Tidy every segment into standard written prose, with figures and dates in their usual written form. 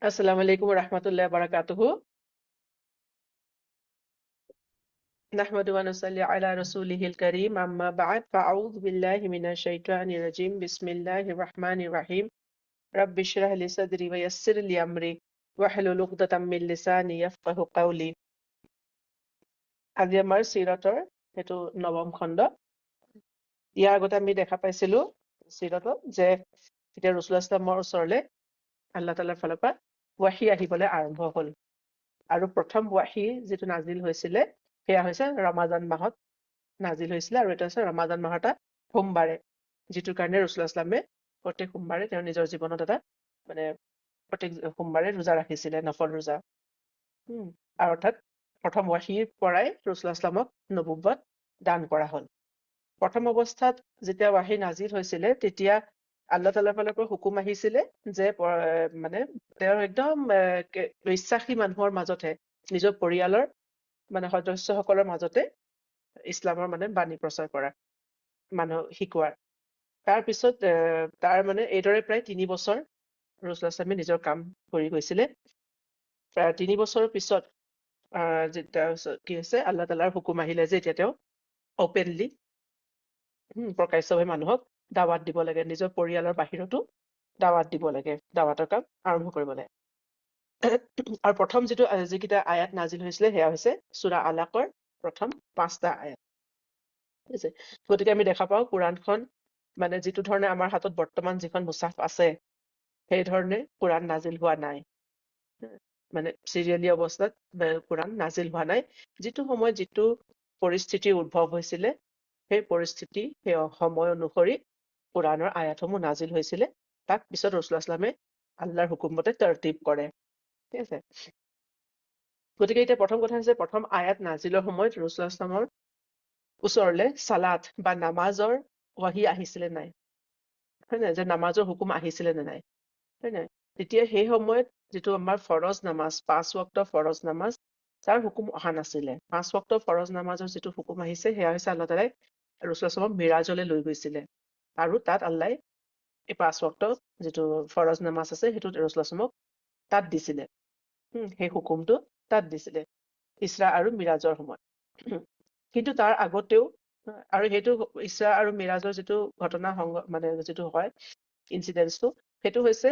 আসসালামু আলাইকুম রহমতুল্লাহ বারাকাতুহু। নাহমাদু ওয়া নুসাল্লি আলা রাসূলিহিল কারীম আম্মা বা'দ ফাআউযু বিল্লাহি মিনাশ শাইতানির রাজীম বিসমিল্লাহির রাহমানির রাহিম রাব্বি ইশরাহ লি সাদরি ওয়া ইয়াসসির লি আমরি ওয়াহলুল 'উকদাতাম মিন লিসানি ইয়াফকাহু কাওলি। আজি আমাৰ সিৰাতৰ সেইটো নৱম খণ্ড। ইয়াৰ আগতে আমি দেখা পাইছিলো সিৰাতত যে এতিয়া ৰাসূলুল্লাহ সাল্লাল্লাহু ওচৰলৈ আল্লাহ তাআলাৰ ফালৰ পৰা ৱাহী আহিবলৈ আৰম্ভ হ'ল। আৰু প্ৰথম ৱাহী যিটো নাজিল হৈছিলে সেয়া হৈছে ৰমাজান মাহত নাজিল হৈছিলে, আৰু এটা হৈছে ৰমাজান মাহৰ এটা সোমবাৰে, যিটোৰ কাৰণে ৰাসূলুল্লাহ ইছলামে প্ৰত্যেক সোমবাৰে তেওঁ নিজৰ জীৱনত এটা মানে প্ৰত্যেক সোমবাৰে ৰোজা ৰাখিছিলে, নফল ৰোজা। আৰু অৰ্থাৎ প্ৰথম ৱাহীৰ পৰাই ৰাসূলুল্লাহ ইছলামক নবুৱ্বত দান কৰা হ'ল। প্ৰথম অৱস্থাত যেতিয়া ৱাহী নাজিল হৈছিলে তেতিয়া আল্লাহ তাআলাৰ ফালৰ পৰা হুকুম আহিছিলে যে মানে তেওঁৰ একদম বিশ্বাসী মানুহৰ মাজতহে, নিজৰ পৰিয়ালৰ মানে সদস্যসকলৰ মাজতে ইছলামৰ মানে বাণী প্ৰচাৰ কৰা, মানুহ শিকোৱাৰ। তাৰপিছত তাৰ মানে এইদৰে প্ৰায় 3 বছৰ ৰাসূলুল্লাহ ইছলামে নিজৰ কাম কৰি গৈছিলে। প্ৰায় 3 বছৰৰ পিছত কি হৈছে, আল্লাহ তাআলাৰ হুকুম আহিলে যে এতিয়া তেওঁ অপেনলি প্ৰকাশ্যভাৱে মানুহক দাৱাত দিব লাগে, নিজৰ পৰিয়ালৰ বাহিৰতো দাৱাত দিব লাগে, দাৱাতৰ কাম আৰম্ভ কৰিব লাগে। আৰু প্ৰথম যিকেইটা আয়াত নাজিল হৈছিলে সেয়া হৈছে সূৰা আলাকৰ প্ৰথম 5টা আয়াত। ঠিক আছে, গতিকে আমি দেখা পাওঁ কোৰাণখন মানে যিটো ধৰণে আমাৰ হাতত বৰ্তমান যিখন মুছাফ আছে সেই ধৰণে কোৰাণ নাজিল হোৱা নাই, মানে চিৰিয়েলি অৱস্থাত কোৰাণ নাজিল হোৱা নাই। যিটো সময়ত যিটো পৰিস্থিতিৰ উদ্ভৱ হৈছিলে সেই পৰিস্থিতি, সেই সময় অনুসৰি কোৰাণৰ আয়াতসমূহ নাজিল হৈছিলে। তাক পিছত ৰাসূলুল্লাহ ইছলামে আল্লাহৰ হুকুমতে তৰতিব কৰে। ঠিক আছে, গতিকে এতিয়া প্ৰথম কথা হৈছে প্ৰথম আয়াত নাজিলৰ সময়ত ৰাসূলুল্লাহ ইছলামৰ ওচৰলৈ সালাত বা নামাজৰ ৱাহী আহিছিলে নাই, হয় নাই, যে নামাজৰ হুকুম আহিছিলে নে নাই, হয় নাই। তেতিয়া সেই সময়ত যিটো আমাৰ ফৰজ নামাজ, 5 ওয়াক্ত ফৰজ নামাজ, তাৰ হুকুম অহা নাছিলে। 5 ওয়াক্ত ফৰজ নামাজৰ যিটো হুকুম আহিছে সেয়া হৈছে আল্লাহ তাআলাই ৰাসূলুল্লাহ ইছলামক মিৰাজলৈ লৈ গৈছিলে, আৰু তাত আল্লাহ এই 5 ওয়াক্ত যিটো ফৰজ নামাজ আছে সেইটো ৰাসূলুল্লাহ ইছলামক তাত দিছিলে। সেই হুকুমটো তাত দিছিলে ইছৰা আৰু মিৰাজৰ সময়ত। কিন্তু তাৰ আগতেও, আৰু সেইটো ইছৰা আৰু মিৰাজৰ যিটো ঘটনা মানে যিটো হয় ইনচিডেন্সটো, সেইটো হৈছে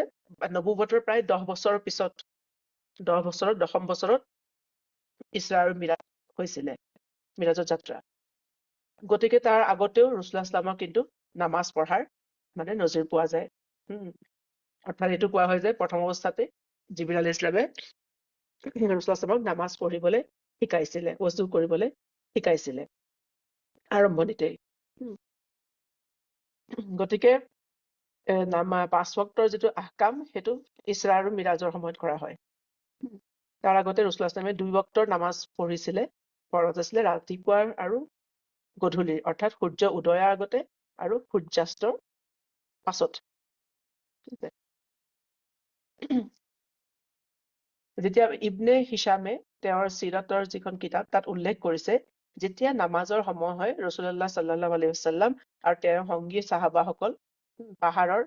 নবুৱতৰ প্ৰায় 10 বছৰৰ পিছত, 10 বছৰত 10ম বছৰত ইছৰা আৰু মিৰাজ হৈছিলে, মিৰাজৰ যাত্ৰা। গতিকে তাৰ আগতেও ৰাসূলুল্লাহ ইছলামক কিন্তু নামাজ পঢ়াৰ মানে নজিৰ পোৱা যায়। অৰ্থাৎ এইটো কোৱা হয় যে প্ৰথম অৱস্থাতে জিবৰিল আলাইহিছ সালামে ৰাসূলুল্লাহ ইছলামক নামাজ পঢ়িবলৈ শিকাইছিলে, ওযু কৰিবলৈ শিকাইছিলে আৰম্ভণিতেই। গতিকে 5 ওয়াক্তৰ যিটো আহকাম সেইটো ইছৰা আৰু মিৰাজৰ সময়ত কৰা হয়। তাৰ আগতে ৰাসূলুল্লাহ ইছলামে 2 ওয়াক্তৰ নামাজ পঢ়িছিলে, ফৰজ আছিলে ৰাতিপুৱাৰ আৰু গধূলিৰ, অৰ্থাৎ সূৰ্য উদয়ৰ আগতে আৰু সূৰ্যাস্তৰ পাছত। যেতিয়া ইবনে হিচামে তেওঁৰ সিৰাতৰ যিখন কিতাপ তাত উল্লেখ কৰিছে, যেতিয়া নামাজৰ সময় হয় ৰাসূলুল্লাহ সাল্লাল্লাহু আলাইহি ওয়াসাল্লাম আৰু তেওঁৰ সংগী সাহাবাসকল পাহাৰৰ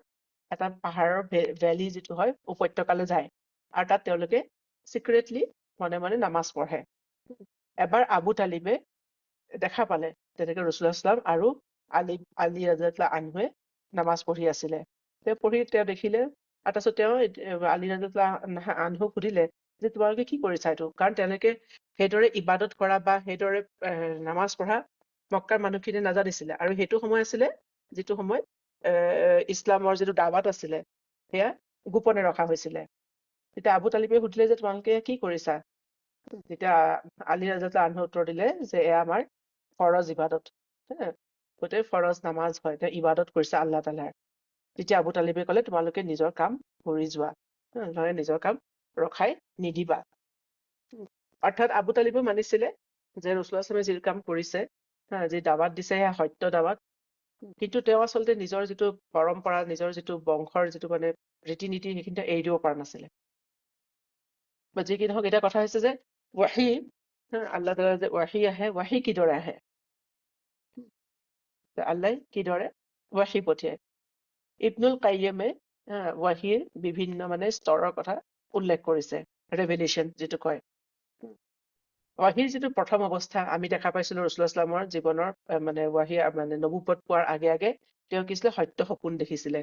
ভেলী যিটো হয় উপত্যকালৈ যায়, আৰু তাত তেওঁলোকে সিক্ৰেটলি মনে মনে নামাজ পঢ়ে। এবাৰ আবু তালিবে দেখা পালে তেনেকে ৰাসূলুল্লাহ সাল্লাল্লাহু আৰু আলী ৰাদিয়াল্লাহু আনহুৱে নামাজ পঢ়ি আছিলে। তেওঁ দেখিলে, আৰু তাৰপিছত তেওঁ আলী ৰাদিয়াল্লাহু আনহুক সুধিলে যে তোমালোকে কি কৰিছা এইটো, কাৰণ তেওঁলোকে সেইদৰে ইবাদত কৰা বা সেইদৰে নামাজ পঢ়া মক্কাৰ মানুহখিনিয়ে নাজানিছিলে, আৰু সেইটো সময় আছিলে যিটো সময়ত ইছলামৰ যিটো দাৱাত আছিলে সেয়া গোপনে ৰখা হৈছিলে। তেতিয়া আবু তালিবে সুধিলে যে তোমালোকে কি কৰিছা, তেতিয়া আলী ৰাদিয়াল্লাহু আনহু উত্তৰ দিলে যে এয়া আমাৰ ফৰজ ইবাদত, গোটেই ফৰজ নামাজ হয়, তেওঁ ইবাদত কৰিছে আল্লাহ তাআলাৰ। তেতিয়া আবু তালিবে ক'লে তোমালোকে নিজৰ কাম কৰি যোৱা, নিজৰ কাম ৰখাই নিদিবা। অৰ্থাৎ আবু তালিবেও মানিছিলে যে ৰাসূলুল্লাহ সাল্লাল্লাহু আলাইহি ওয়াসাল্লামে যি কাম কৰিছে, যি দাৱাত দিছে সেয়া সত্য দাৱাত, কিন্তু তেওঁ আচলতে নিজৰ যিটো পৰম্পৰা, নিজৰ যিটো বংশৰ যিটো মানে ৰীতি নীতি সেইখিনি এৰি দিব পৰা নাছিলে। বা যি কি নহওক, এটা কথা হৈছে যে ৱাহী, আল্লাহ তাআলাৰ যে ৱাহী আহে, ৱাহী কিদৰে আহে, আল্লাহ কিদৰে ৱাহী পঠিয়ায়। ইবনুল কাইয়িমে ৱাহিৰ বিভিন্ন মানে স্তৰৰ কথা উল্লেখ কৰিছে, ৰেভেলেশ্যন যিটো কয়। ৱাহিৰ যিটো প্ৰথম অৱস্থা আমি দেখা পাইছিলো ৰাছূলুল্লাহ ইছলামৰ জীৱনৰ মানে ৱাহি মানে নবুৱত পোৱাৰ আগে আগে তেওঁ কি আছিলে সত্য সপোন দেখিছিলে।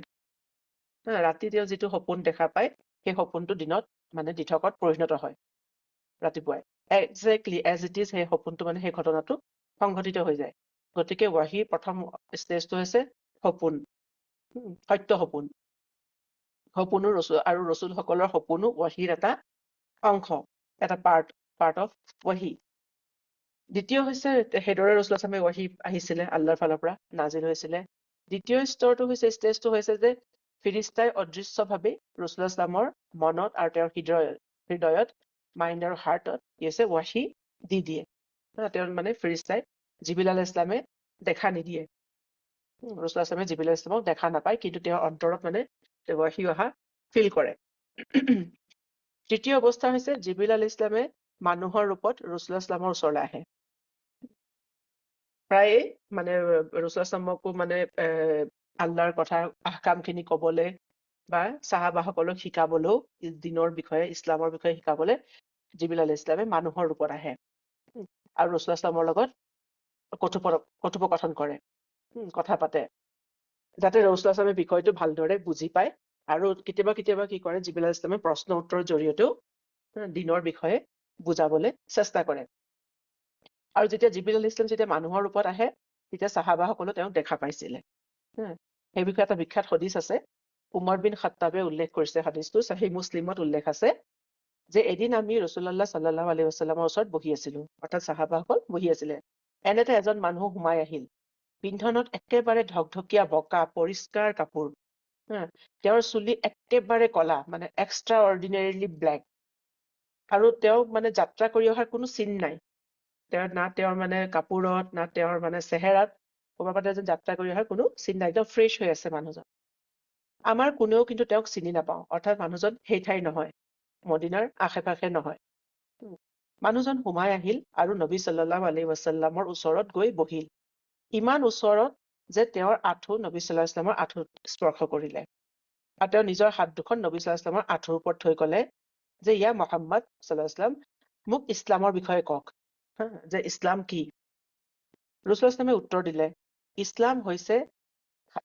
ৰাতি তেওঁ যিটো সপোন দেখা পায় সেই সপোনটো দিনত মানে দিঠকত পৰিণত হয় ৰাতিপুৱাই। একজেক্টলি এজ ইট ইজ সেই সপোনটো মানে সেই ঘটনাটো সংঘটিত হৈ যায়। গতিকে ৱাহিৰ প্ৰথম ষ্টেজটো হৈছে সপোন, সত্য সপোন। সপোনো আৰু ৰচুলসকলৰ সপোনো ৱাহিৰ এটা অংশ, এটা পাৰ্ট অফ ৱাহি। দ্বিতীয় হৈছে সেইদৰে ৰাছূলুল্লাহ ছাল্লাল্লাহু আলাইহি ৱাহি আহিছিলে আল্লাহৰ ফালৰ পৰা নাজিল হৈছিলে। দ্বিতীয় স্তৰটো হৈছে ষ্টেজটো হৈছে যে ফিৰিস্তাই অদৃশ্যভাৱে ৰাছূলুল্লাহ ছাল্লামৰ মনত আৰু তেওঁৰ হৃদয়ত মাইণ্ড আৰু হাৰ্টত কি আছে ৱাহি দি দিয়ে। তেওঁৰ মানে ফিৰিস্তাই জিবৰিল আলাইহিছ ছালামে দেখা নিদিয়ে। ৰাছূলুল্লাহ ছাল্লামে জিবৰিল আলাইহিছ ছালামক দেখা নাপায়, কিন্তু তেওঁৰ অন্তৰত মানে ৱাহি অহা ফিল কৰে। তৃতীয় অৱস্থা হৈছে জিবৰিল আলাইহিছ ছালামে মানুহৰ ৰূপত ৰাছূলুল্লাহ ছাল্লামৰ ওচৰলৈ আহে। প্ৰায়ে মানে ৰাছূলুল্লাহ ছাল্লামকো মানে আল্লাহৰ কথা আহকামখিনি ক'বলৈ বা চাহাবাসকলক শিকাবলৈও দিনৰ বিষয়ে ইছলামৰ বিষয়ে শিকাবলৈ জিবৰিল আলাইহিছ ছালামে মানুহৰ ৰূপত আহে আৰু ৰাছূলুল্লাহ ছাল্লামৰ লগত কথোপকথন কৰে, কথা পাতে, যাতে ৰাছূলুল্লাহ ছাল্লামে বিষয়টো ভালদৰে বুজি পায়। আৰু কেতিয়াবা কেতিয়াবা কি কৰে জিবৰিল আলাইহিছ ছালামে প্ৰশ্ন উত্তৰৰ জৰিয়তেও দিনৰ বিষয়ে বুজাবলৈ চেষ্টা কৰে। আৰু যেতিয়া জিবৰিল আলাইহিছ ছালাম যেতিয়া মানুহৰ ৰূপত আহে তেতিয়া চাহাবাসকলেও তেওঁক দেখা পাইছিলে। সেই বিষয়ে এটা বিখ্যাত হাদিছ আছে, উমৰ বিন খাত্তাবে উল্লেখ কৰিছে, হাদিছটো সহিহ মুছলিমত উল্লেখ আছে যে এদিন আমি ৰাছূলুল্লাহ ছাল্লাল্লাহু আলাইহি ওয়াছাল্লামৰ ওচৰত বহি আছিলো, অৰ্থাৎ চাহাবাসকল বহি আছিলে। এনেতে এজন মানুহ সোমাই আহিল, পিন্ধনত একেবাৰে ঢকঢকীয়া বগা পৰিষ্কাৰ কাপোৰ, তেওঁৰ চুলি একেবাৰে কলা, মানে এক্সট্ৰা অৰ্ডিনেৰিলি ব্লেক, আৰু তেওঁ মানে যাত্ৰা কৰি অহাৰ কোনো চিন নাই। তেওঁৰ মানে কাপোৰত, না তেওঁৰ মানে চেহেৰাত ক'ৰবাৰ পৰা যেন যাত্ৰা কৰি অহাৰ কোনো চিন নাই, একদম ফ্ৰেছ হৈ আছে মানুহজন। আমাৰ কোনেও কিন্তু তেওঁক চিনি নাপাওঁ, অৰ্থাৎ মানুহজন সেই ঠাইৰ নহয়, মদিনাৰ আশে পাশে নহয়। মানুহজন সোমাই আহিল আৰু নবী সাল্লাল্লাহু আলাইহি ওয়াছাল্লামৰ ওচৰত গৈ বহিল, ইমান ওচৰত যে তেওঁৰ আঁঠু নবী সাল্লাল্লাহু আলাইহি ওয়াছাল্লামৰ আঁঠুত স্পৰ্শ কৰিলে। আৰু তেওঁ নিজৰ হাত দুখন নবী সাল্লাল্লাহু আলাইহি ওয়াছাল্লামৰ আঁঠুৰ ওপৰত থৈ ক'লে যে ইয়া মুহাম্মদ সাল্লাল্লাহু আলাইহি ওয়াছাল্লাম, মোক ইছলামৰ বিষয়ে কওক, যে ইছলাম কি? ৰাছূলুল্লাহ ছাল্লাল্লাহু আলাইহি ওয়াছাল্লামে উত্তৰ দিলে, ইছলাম হৈছে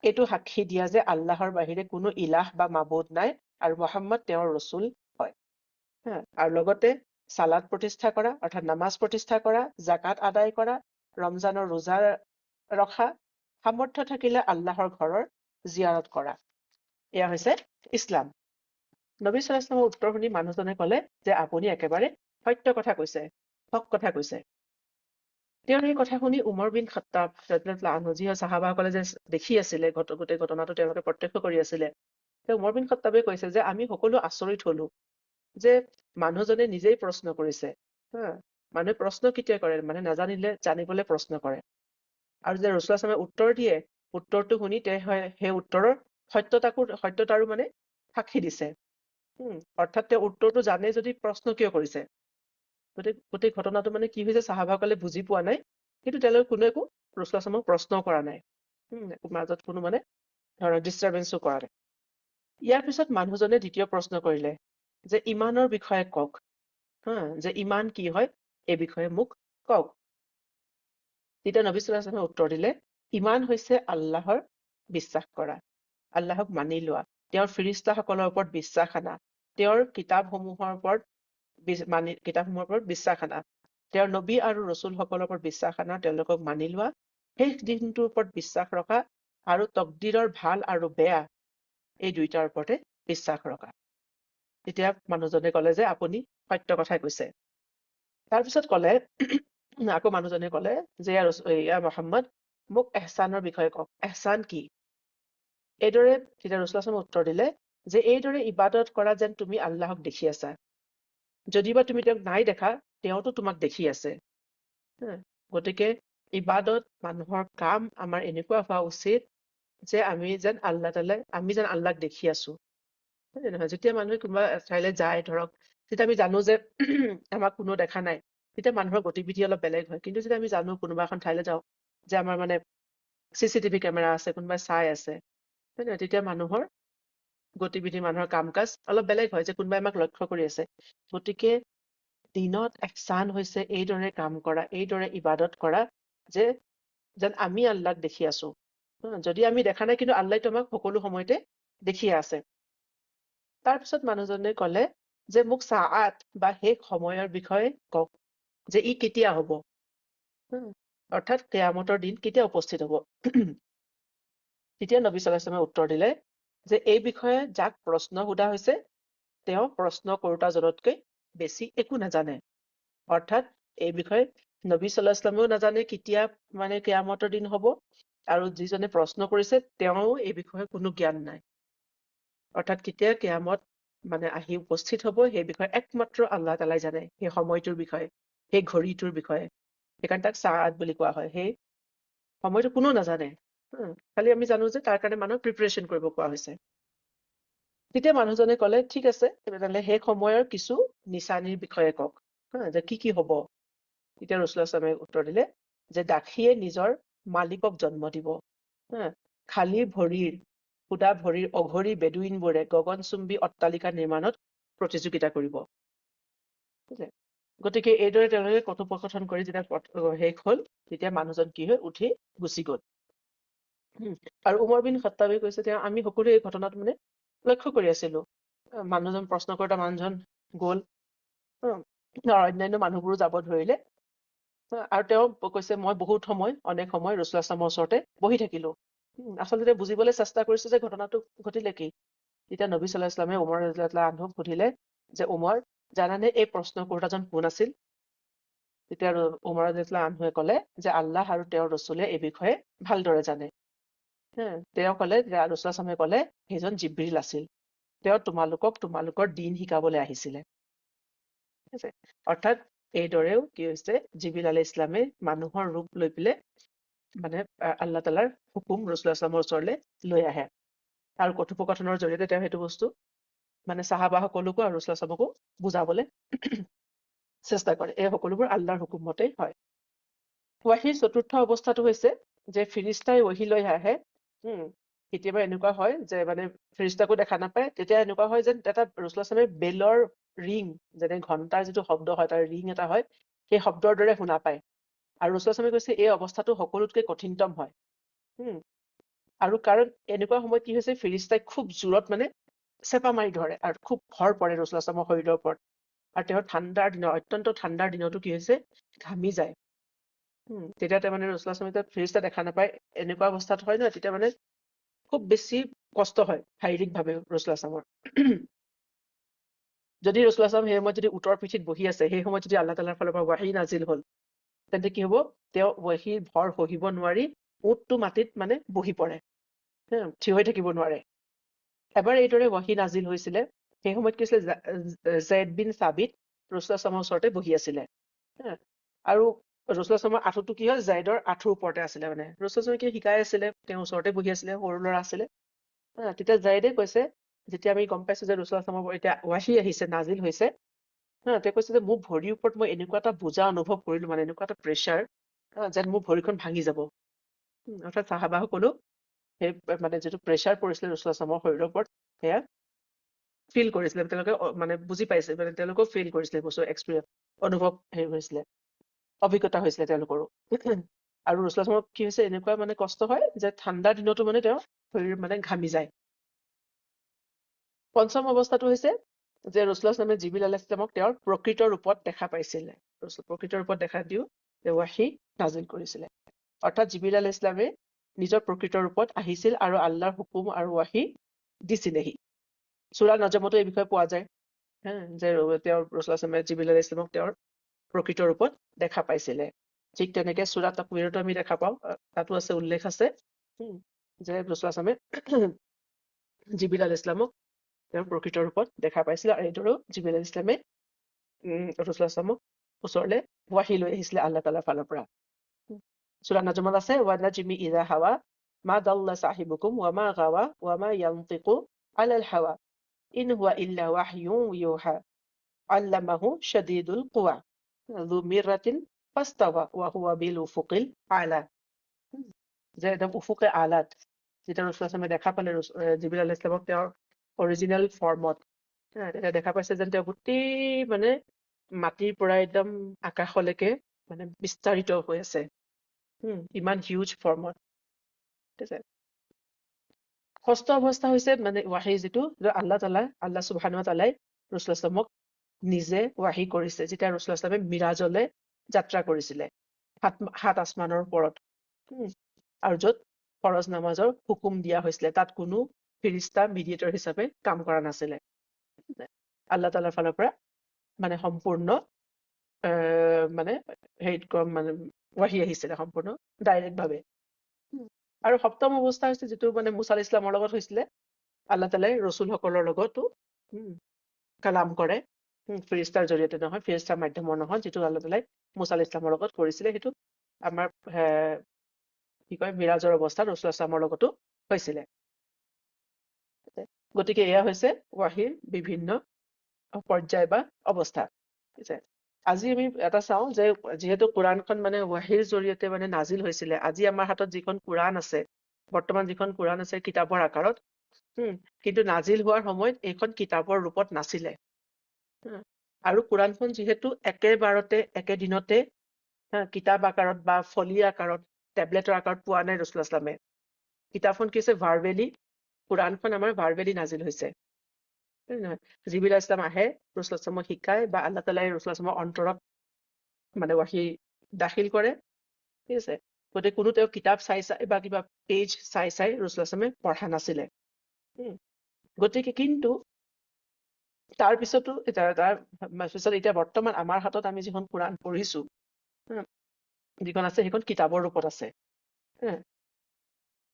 এইটো সাক্ষী দিয়া যে আল্লাহৰ বাহিৰে কোনো ইলাহ বা মাবুদ নাই আৰু মুহাম্মদ তেওঁৰ ৰচুল হয়। আৰু লগতে সালাত প্ৰতিষ্ঠা কৰা, অৰ্থাৎ নামাজ প্ৰতিষ্ঠা কৰা, জাকাত আদায় কৰা, ৰমজানৰ ৰোজা ৰখা, সামৰ্থ্য থাকিলে আল্লাহৰ ঘৰৰ জিয়াৰত কৰা, এয়া হৈছে ইছলাম। নবী সাল্লাল্লাহু আলাইহি ওয়াছাল্লামৰ উত্তৰ শুনি মানুহজনে ক'লে যে আপুনি একেবাৰে সত্য কথা কৈছে, হক কথা কৈছে। তেওঁৰ এই কথা শুনি উমৰ বিন খাত্তাব ৰাদিয়াল্লাহু আনহু, যি চাহাবাসকলে যে দেখি আছিলে গোটেই ঘটনাটো তেওঁলোকে প্ৰত্যক্ষ কৰি আছিলে, তেওঁ উমৰ বিন খাত্তাবে কৈছে যে আমি সকলো আচৰিত হলো যে মানুহজনে নিজেই প্ৰশ্ন কৰিছে। মানুহে প্ৰশ্ন কেতিয়া কৰে? মানে নাজানিলে জানিবলৈ প্ৰশ্ন কৰে। আৰু যে ৰাছূলুল্লাহ ছাল্লাল্লাহু আলাইহি ওয়াছাল্লামে উত্তৰ দিয়ে, উত্তৰটো শুনি সেই উত্তৰৰ সত্যতাৰো মানে সাক্ষী দিছে। অৰ্থাৎ তেওঁ উত্তৰটো জানে যদি প্ৰশ্ন কিয় কৰিছে? গোটেই ঘটনাটো মানে কি হৈছে, চাহাবাসকলে বুজি পোৱা নাই, কিন্তু তেওঁলোকে কোনো একো ৰাছূলুল্লাহ ছাল্লাল্লাহু আলাইহি ওয়াছাল্লামক প্ৰশ্ন কৰা নাই। মাজত কোনো মানে ধৰক ডিষ্টাৰবেন্সো কৰা নাই। ইয়াৰ পিছত মানুহজনে দ্বিতীয় প্ৰশ্ন কৰিলে যে ইমানৰ বিষয়ে কওক, যে ইমান কি হয় এই বিষয়ে মোক কওক। তেতিয়া নবী সাল্লাল্লাহু আলাইহি ওয়াছাল্লামে উত্তৰ দিলে, ইমান হৈছে আল্লাহৰ বিশ্বাস কৰা, আল্লাহক মানি লোৱা, তেওঁৰ ফিৰিষ্তাসকলৰ ওপৰত বিশ্বাস আনা, তেওঁৰ কিতাপসমূহৰ ওপৰত বিশ্বাস আনা, তেওঁৰ নবী আৰু ৰচুলসকলৰ ওপৰত বিশ্বাস আনা, তেওঁলোকক মানি লোৱা, শেষ দিনটোৰ ওপৰত বিশ্বাস ৰখা, আৰু তকদিৰৰ ভাল আৰু বেয়া এই দুইটাৰ ওপৰতে বিশ্বাস ৰখা। তেতিয়া মানুহজনে ক'লে যে আপুনি সত্য কথাই কৈছে। তাৰপিছত ক'লে, আকৌ মানুহজনে ক'লে যে ইয়া মুহাম্মদ, মোক এহছানৰ বিষয়ে কওক, এহছান কি? এইদৰে তেতিয়া ৰাছূলুল্লাহ ছাল্লাল্লাহু আলাইহি ওয়াছাল্লামে উত্তৰ দিলে যে এইদৰে ইবাদত কৰা যেন তুমি আল্লাহক দেখি আছা, যদিবা তুমি তেওঁক নাই দেখা, তেওঁতো তোমাক দেখি আছে। গতিকে ইবাদত মানুহৰ কাম আমাৰ এনেকুৱা হোৱা উচিত যে আমি যেন আল্লাহক দেখি আছো। নহয়, যেতিয়া মানুহে কোনোবা ঠাইলৈ যায় ধৰক, তেতিয়া আমি জানো যে আমাক কোনো দেখা নাই, তেতিয়া মানুহৰ গতিবিধি অলপ বেলেগ হয়। কিন্তু যেতিয়া আমি জানো কোনোবা এখন ঠাইলৈ যাওঁ যে আমাৰ মানে CCTV কেমেৰা আছে, কোনোবাই চাই আছে, হয় নহয়, তেতিয়া মানুহৰ গতিবিধি মানুহৰ কাম কাজ অলপ বেলেগ হয় যে কোনোবাই আমাক লক্ষ্য কৰি আছে গতিকে দিনত এহছান হৈছে এইদৰে কাম কৰা এইদৰে ইবাদত কৰা যে যেন আমি আল্লাহক দেখি আছো যদি আমি দেখা নাই কিন্তু আল্লাহ তোমাক সকলো সময়তে দেখিয়ে আছে তাৰপিছত মানুহজনে ক'লে যে মোক সাআত বা শেষ সময়ৰ বিষয়ে কওক যে ই কেতিয়া হ'ব অৰ্থাৎ কিয়ামতৰ দিন কেতিয়া উপস্থিত হ'ব তেতিয়া নবী সাল্লাল্লাহু আলাইহি ওয়াসাল্লামে উত্তৰ দিলে যে এই বিষয়ে যাক প্ৰশ্ন সোধা হৈছে তেওঁ প্ৰশ্ন কৰোতাজনতকৈ বেছি একো নাজানে অৰ্থাৎ এই বিষয়ে নবী সাল্লাল্লাহু আলাইহি ওয়াসাল্লামেও নাজানে কেতিয়া মানে কিয়ামতৰ দিন হ'ব আৰু যিজনে প্ৰশ্ন কৰিছে তেওঁ এই বিষয়ে কোনো জ্ঞান নাই অৰ্থাৎ কেতিয়া কিয়ামত মানে আহি উপস্থিত হ'ব সেই বিষয়ে একমাত্ৰ আল্লাহ তাআলাই জানে সেই সময়টোৰ বিষয়ে সেই ঘড়ীটোৰ বিষয়ে সেইকাৰণে তাক সাআত বুলি কোৱা হয় সেই সময়টো কোনো নাজানে খালি আমি জানো যে তাৰ কাৰণে মানুহ প্ৰিপাৰেচন কৰিব কোৱা হৈছে তেতিয়া মানুহজনে ক'লে ঠিক আছে তেনেহ'লে সেই সময়ৰ কিছু নিচানিৰ বিষয়ে কওক যে কি হ'ব তেতিয়া ৰাসূলুল্লাহ সাল্লাল্লাহু আলাইহি ওয়াসাল্লামে উত্তৰ দিলে যে দাসীয়ে নিজৰ মালিকক জন্ম দিব খালী ভৰিৰ সুদা ভৰিৰ অঘৰী বেদুইনবোৰে গগনচুম্বী অট্টালিকা নিৰ্মাণত প্ৰতিযোগিতা কৰিব গতিকে এইদৰে তেওঁলোকে কথোপকথন কৰি যেতিয়া শেষ হ'ল তেতিয়া মানুহজন কি হৈ উঠি গুচি গ'ল আৰু উমৰ বিন খাত্তাবে কৈছে তেওঁ আমি সকলোৱে এই ঘটনাত মানে লক্ষ্য কৰি আছিলো মানুহজন প্ৰশ্ন কৰোঁতা মানুহজন গ'ল অন্যান্য মানুহবোৰো যাব ধৰিলে আৰু তেওঁ কৈছে মই বহুত সময় অনেক সময় ৰাসূলুল্লাহ সাল্লাল্লাহু আলাইহি ওয়াসাল্লামৰ ওচৰতে বহি থাকিলো আচলতে বুজিবলৈ চেষ্টা কৰিছে যে ঘটনাটো ঘটিলে কি তেতিয়া নবী সাল্লাল্লাহু আলাইহি ওয়াসাল্লামে উমৰ ৰাদিয়াল্লাহু আনহুক সুধিলে যে উমৰ জানানে এই প্ৰশ্ন কৰোঁতাজন কোন আছিল তেতিয়া উমৰ ৰাদিয়াল্লাহু আনহুৱে ক'লে যে আল্লাহ আৰু তেওঁৰ ৰাসূলে এই বিষয়ে ভালদৰে জানে তেওঁ ক'লে ৰাসূলুল্লাহ সাল্লাল্লাহু আলাইহি ওয়াসাল্লামে ক'লে সেইজন জিবৰিল আছিল তেওঁ তোমালোকৰ দিন শিকাবলৈ আহিছিলে ঠিক আছে অৰ্থাৎ এইদৰেও কি হৈছে জিবৰিল আলাইহিছ সালামে মানুহৰ ৰূপ লৈ পেলে মানে আল্লাহ তাআলাৰ হুকুম ৰাসূলুল্লাহ সাল্লাল্লাহু আলাইহি ওচৰলৈ লৈ আহে আৰু কথোপকথনৰ জৰিয়তে তেওঁ সেইটো বস্তু মানে সাহাবাসকলকো আৰু ৰাসূলুল্লাহ সাল্লাল্লাহু আলাইহি ওয়াসাল্লামকো বুজাবলৈ চেষ্টা কৰে এই সকলোবোৰ আল্লাহৰ হুকুম মতেই হয় ৱাহীৰ চতুৰ্থ অৱস্থাটো হৈছে যে ফিৰিস্তাই ৱাহী লৈ আহে কেতিয়াবা এনেকুৱা হয় যে মানে ফিৰিস্তাকো দেখা নাপায় তেতিয়া এনেকুৱা হয় যেন এটা ৰাসূলুল্লাহ সাল্লাল্লাহু আলাইহি ওয়াসাল্লামে বেলৰ ৰিং যেনে ঘণ্টাৰ যিটো শব্দ হয় তাৰ ৰিং এটা হয় সেই শব্দৰ দৰে শুনা পায় আৰু ৰাসূলুল্লাহ সাল্লাল্লাহু আলাইহি ওয়াসাল্লামে কৈছে এই অৱস্থাটো সকলোতকৈ কঠিনতম হয় আৰু কাৰণ এনেকুৱা সময়ত কি হৈছে ফিৰিস্তাই খুব জোৰত মানে চেপা মাৰি ধৰে আৰু খুব ভৰ পৰে ৰাসূলুল্লাহ সাল্লাল্লাহু আলাইহি ওয়াসাল্লামৰ শৰীৰৰ ওপৰত আৰু তেওঁ ঠাণ্ডাৰ দিনত অত্যন্ত ঠাণ্ডাৰ দিনতো কি হৈছে ঘামি যায় তেতিয়া তেওঁ মানে ৰাসূলুল্লাহ সাল্লাল্লাহু আলাইহি ওয়াসাল্লামে ফিৰিস্তা দেখা নাপায় এনেকুৱা অৱস্থাত হয় ন তেতিয়া মানে খুব বেছি কষ্ট হয় শাৰীৰিকভাৱে ৰাসূলুল্লাহ সাল্লাল্লাহু আলাইহি ওয়াসাল্লামৰ যদি ৰাসূলুল্লাহ সাল্লাল্লাহু আলাইহি ওয়াসাল্লাম সেই সময়ত যদি উটৰ পিঠিত বহি আছে সেই সময়ত যদি আল্লাহ তাআলাৰ ফালৰ পৰা ৱাহী নাজিল হ'ল তেন্তে কি হ'ব তেওঁ ৱাহীৰ ভৰ সহিব নোৱাৰি উটটো মাটিত মানে বহি পৰে থিয় হৈ থাকিব নোৱাৰে এবাৰ এইদৰে ৱাহী নাজিল হৈছিলে সেই সময়ত কি হৈছিলে যায়েদ বিন সাবিত ৰাসূলুল্লাহ সাল্লাল্লাহু ওচৰতে বহি আছিলে আৰু ৰাসূলুল্লাহ সাল্লাল্লাহু আঁঠুটো কি হ'ল যায়েদৰ আঁঠুৰ ওপৰতে আছিলে মানে ৰাসূলুল্লাহ সাল্লাল্লাহু কি শিকাই আছিলে তেওঁ ওচৰতে বহি আছিলে সৰু ল'ৰা আছিলে তেতিয়া যায়েদে কৈছে যেতিয়া আমি গম পাইছো যে ৰাসূলুল্লাহ সাল্লাল্লাহু এতিয়া ৱাহী আহিছে নাজিল হৈছে তেওঁ কৈছে যে মোৰ ভৰিৰ ওপৰত মই এনেকুৱা এটা বোজা অনুভৱ কৰিলো মানে এনেকুৱা এটা প্ৰেছাৰ যেন মোৰ ভৰিখন ভাঙি যাব অৰ্থাৎ সাহাবাসকলো সেই মানে যিটো প্ৰেছাৰ পৰিছিলে ৰাসূলুল্লাহ সাল্লাল্লাহু শৰীৰৰ ওপৰত সেয়া ফিল কৰিছিলে তেওঁলোকে মানে বুজি পাইছে মানে তেওঁলোকেও ফিল কৰিছিলে বস্তু এক্সপিৰিয়েঞ্চ অনুভৱ হৈছিলে অভিজ্ঞতা হৈছিলে তেওঁলোকৰো আৰু ৰাসূলুল্লাহ সাল্লাল্লাহু কি হৈছে এনেকুৱা মানে কষ্ট হয় যে ঠাণ্ডা দিনতো মানে তেওঁ শৰীৰ মানে ঘামি যায় পঞ্চম অৱস্থাটো হৈছে যে ৰাসূলুল্লাহ সাল্লাল্লাহু আলাইহি ওয়াসাল্লামে জিবৰিল আলাইহিছ সালামক তেওঁৰ প্ৰকৃত ৰূপত দেখা পাইছিলে প্ৰকৃত ৰূপত দেখা দিও তেওঁ ৱাহী নাজিল কৰিছিলে অৰ্থাৎ জিবৰিল আলাইহিছ সালামে নিজৰ প্ৰকৃত ৰূপত আহিছিল আৰু আল্লাহৰ হুকুম আৰু ৱাহী দিছিলেহি সূৰা নজমতো এই বিষয়ে পোৱা যায় যে তেওঁৰ ৰাসূলুল্লাহ সাল্লাল্লাহু আলাইহি ওয়াসাল্লামে জিবৰিল আলাইহিছ সালামক তেওঁৰ প্ৰকৃত ৰূপত দেখা পাইছিলে ঠিক তেনেকে সূৰা তাকৱীৰতো আমি দেখা পাওঁ তাতো আছে উল্লেখ আছে যে ৰাসূলুল্লাহ সাল্লাল্লাহু আলাইহি ওয়াসাল্লামে জিবৰিল আলাইহিছ সালামক তেওঁৰ প্ৰকৃত ৰূপত দেখা পাইছিলে আৰু এইদৰেও জিবৰিল আলাইহিছ সালামে ৰাসূলুল্লাহ সাল্লাল্লাহু আলাইহি ওয়াসাল্লামক ওচৰলৈ ৱাহী লৈ আহিছিলে আল্লাহ তাআলাৰ ফালৰ পৰা সূৰা নজমত আছে ওয়া নাজমি ইযা হাৱা মা দাল্লা সাহিবুকুম ওয়া মা গাৱা ওয়া মা ইয়ানতিকু আলাল হাৱা ইন হুয়া ইল্লা ওয়াহয়ুন ইউহা আল্লামাহু শাদীদুল কুওয়া যু মিররাতিন ফাস্তাওয়া ওয়া হুয়া বিল উফুকিল আলা যে একদম উফুকে আলাত যেতিয়া ৰাসূলুল্লাহ সাল্লাল্লাহু আলাইহি ওয়াসাল্লামে দেখা পালে জিবৰিল আলাইহিছ সালামক তেওঁৰ অৰিজিনেল ফৰ্মত তেতিয়া দেখা পাইছে যেন তেওঁ গোটেই মানে মাটিৰ পৰা একদম আকাশলৈকে মানে বিস্তাৰিত হৈ আছে ইমান হিউজ ফৰ্মত ঠিক আছে ষষ্ঠ অৱস্থা হৈছে মানে ৱাহি যিটো আল্লাহ সুবহানাহু ওয়া তাআলাই ৰাসূলুল্লাহ সাল্লাল্লাহু নিজে ৱাহি কৰিছে যেতিয়া ৰাসূলুল্লাহ সাল্লাল্লাহু মিৰাজলৈ যাত্ৰা কৰিছিলে সাত আসমানৰ ওপৰত আৰু য'ত ফৰজ নামাজৰ হুকুম দিয়া হৈছিলে তাত কোনো ফেৰিস্তা মিডিয়েটৰ হিচাপে কাম কৰা নাছিলে আল্লাহ তাআলাৰ ফালৰ পৰা মানে সম্পূৰ্ণ মানে মানে ৱাহি আহিছিলে সম্পূৰ্ণ ডাইৰেক্ট ভাৱে আৰু সপ্তম অৱস্থা হৈছে যিটো মানে মুছা আলাইহিছ সালামৰ লগত হৈছিলে আল্লাহ তাআলাই ৰাসূলসকলৰ লগতো কালাম কৰে ফেৰিস্তাৰ জৰিয়তে নহয় ফেৰিস্তাৰ মাধ্যমৰ নহয় যিটো আল্লাহ তাআলাই মুছা আলাইহিছ সালামৰ লগত কৰিছিলে সেইটো আমাৰ কি কয় মিৰাজৰ অৱস্থাত ৰাসূলুল্লাহ সাল্লামৰ লগতো হৈছিলে গতিকে এয়া হৈছে ৱাহিৰ বিভিন্ন পৰ্যায় বা অৱস্থা ঠিক আছে আজি আমি এটা চাওঁ যে যেহেতু কোৰাণখন মানে ৱাহিৰ জৰিয়তে মানে নাজিল হৈছিলে আজি আমাৰ হাতত যিখন কোৰাণ আছে বৰ্তমান যিখন কোৰাণ আছে কিতাপৰ আকাৰত কিন্তু নাজিল হোৱাৰ সময়ত এইখন কিতাপৰ ৰূপত নাছিলে আৰু কোৰাণখন যিহেতু একেবাৰতে একেদিনতে কিতাপ আকাৰত বা ফলি আকাৰত টেবলেটৰ আকাৰত পোৱা নাই ৰাসূলুল্লাহ সাল্লামে কিতাপখন কি হৈছে ভাৰ্বেলি কোৰাণখন আমাৰ ভাৰ্বেলি নাজিল হৈছে জিবৰিল ইছলাম আহে ৰাসূলুল্লাহ সাল্লামক শিকায় বা আল্লাহ তাআলাই ৰাসূলুল্লাহ সাল্লামৰ অন্তৰত মানে ৱাহি দাখিল কৰে ঠিক আছে গতিকে কোনো তেওঁ কিতাপ চাই বা কিবা পেজ চাই ৰাসূলুল্লাহ সাল্লামে পঢ়া নাছিলে গতিকে কিন্তু তাৰ পিছতো এতিয়া বৰ্তমান আমাৰ হাতত আমি যিখন কোৰাণ পঢ়িছো যিখন আছে সেইখন কিতাপৰ ৰূপত আছে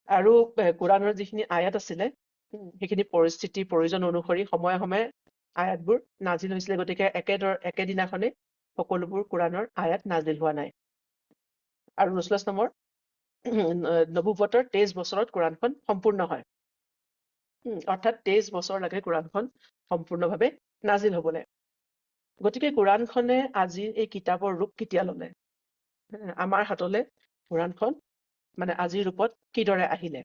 আৰু কোৰাণৰ যিখিনি আয়াত আছিলে সেইখিনি পৰিস্থিতি প্ৰয়োজন অনুসৰি সময়ে সময়ে আয়াতবোৰ নাজিল হৈছিলে গতিকে একেদিনাখনে সকলোবোৰ কোৰাণৰ আয়াত নাজিল হোৱা নাই আৰু ৰাসূলুল্লাহ সাল্লামৰ নবুৱতৰ 23 বছৰত কোৰাণখন সম্পূৰ্ণ হয় অৰ্থাৎ 23 বছৰ লাগে কোৰাণখন সম্পূৰ্ণভাৱে নাজিল হ'বলৈ গতিকে কোৰাণখনে আজি এই কিতাপৰ ৰূপ কেতিয়া ল'লে আমাৰ হাতলে কোৰাণখন মানে আজিৰ ৰূপত কিদৰে আহিলে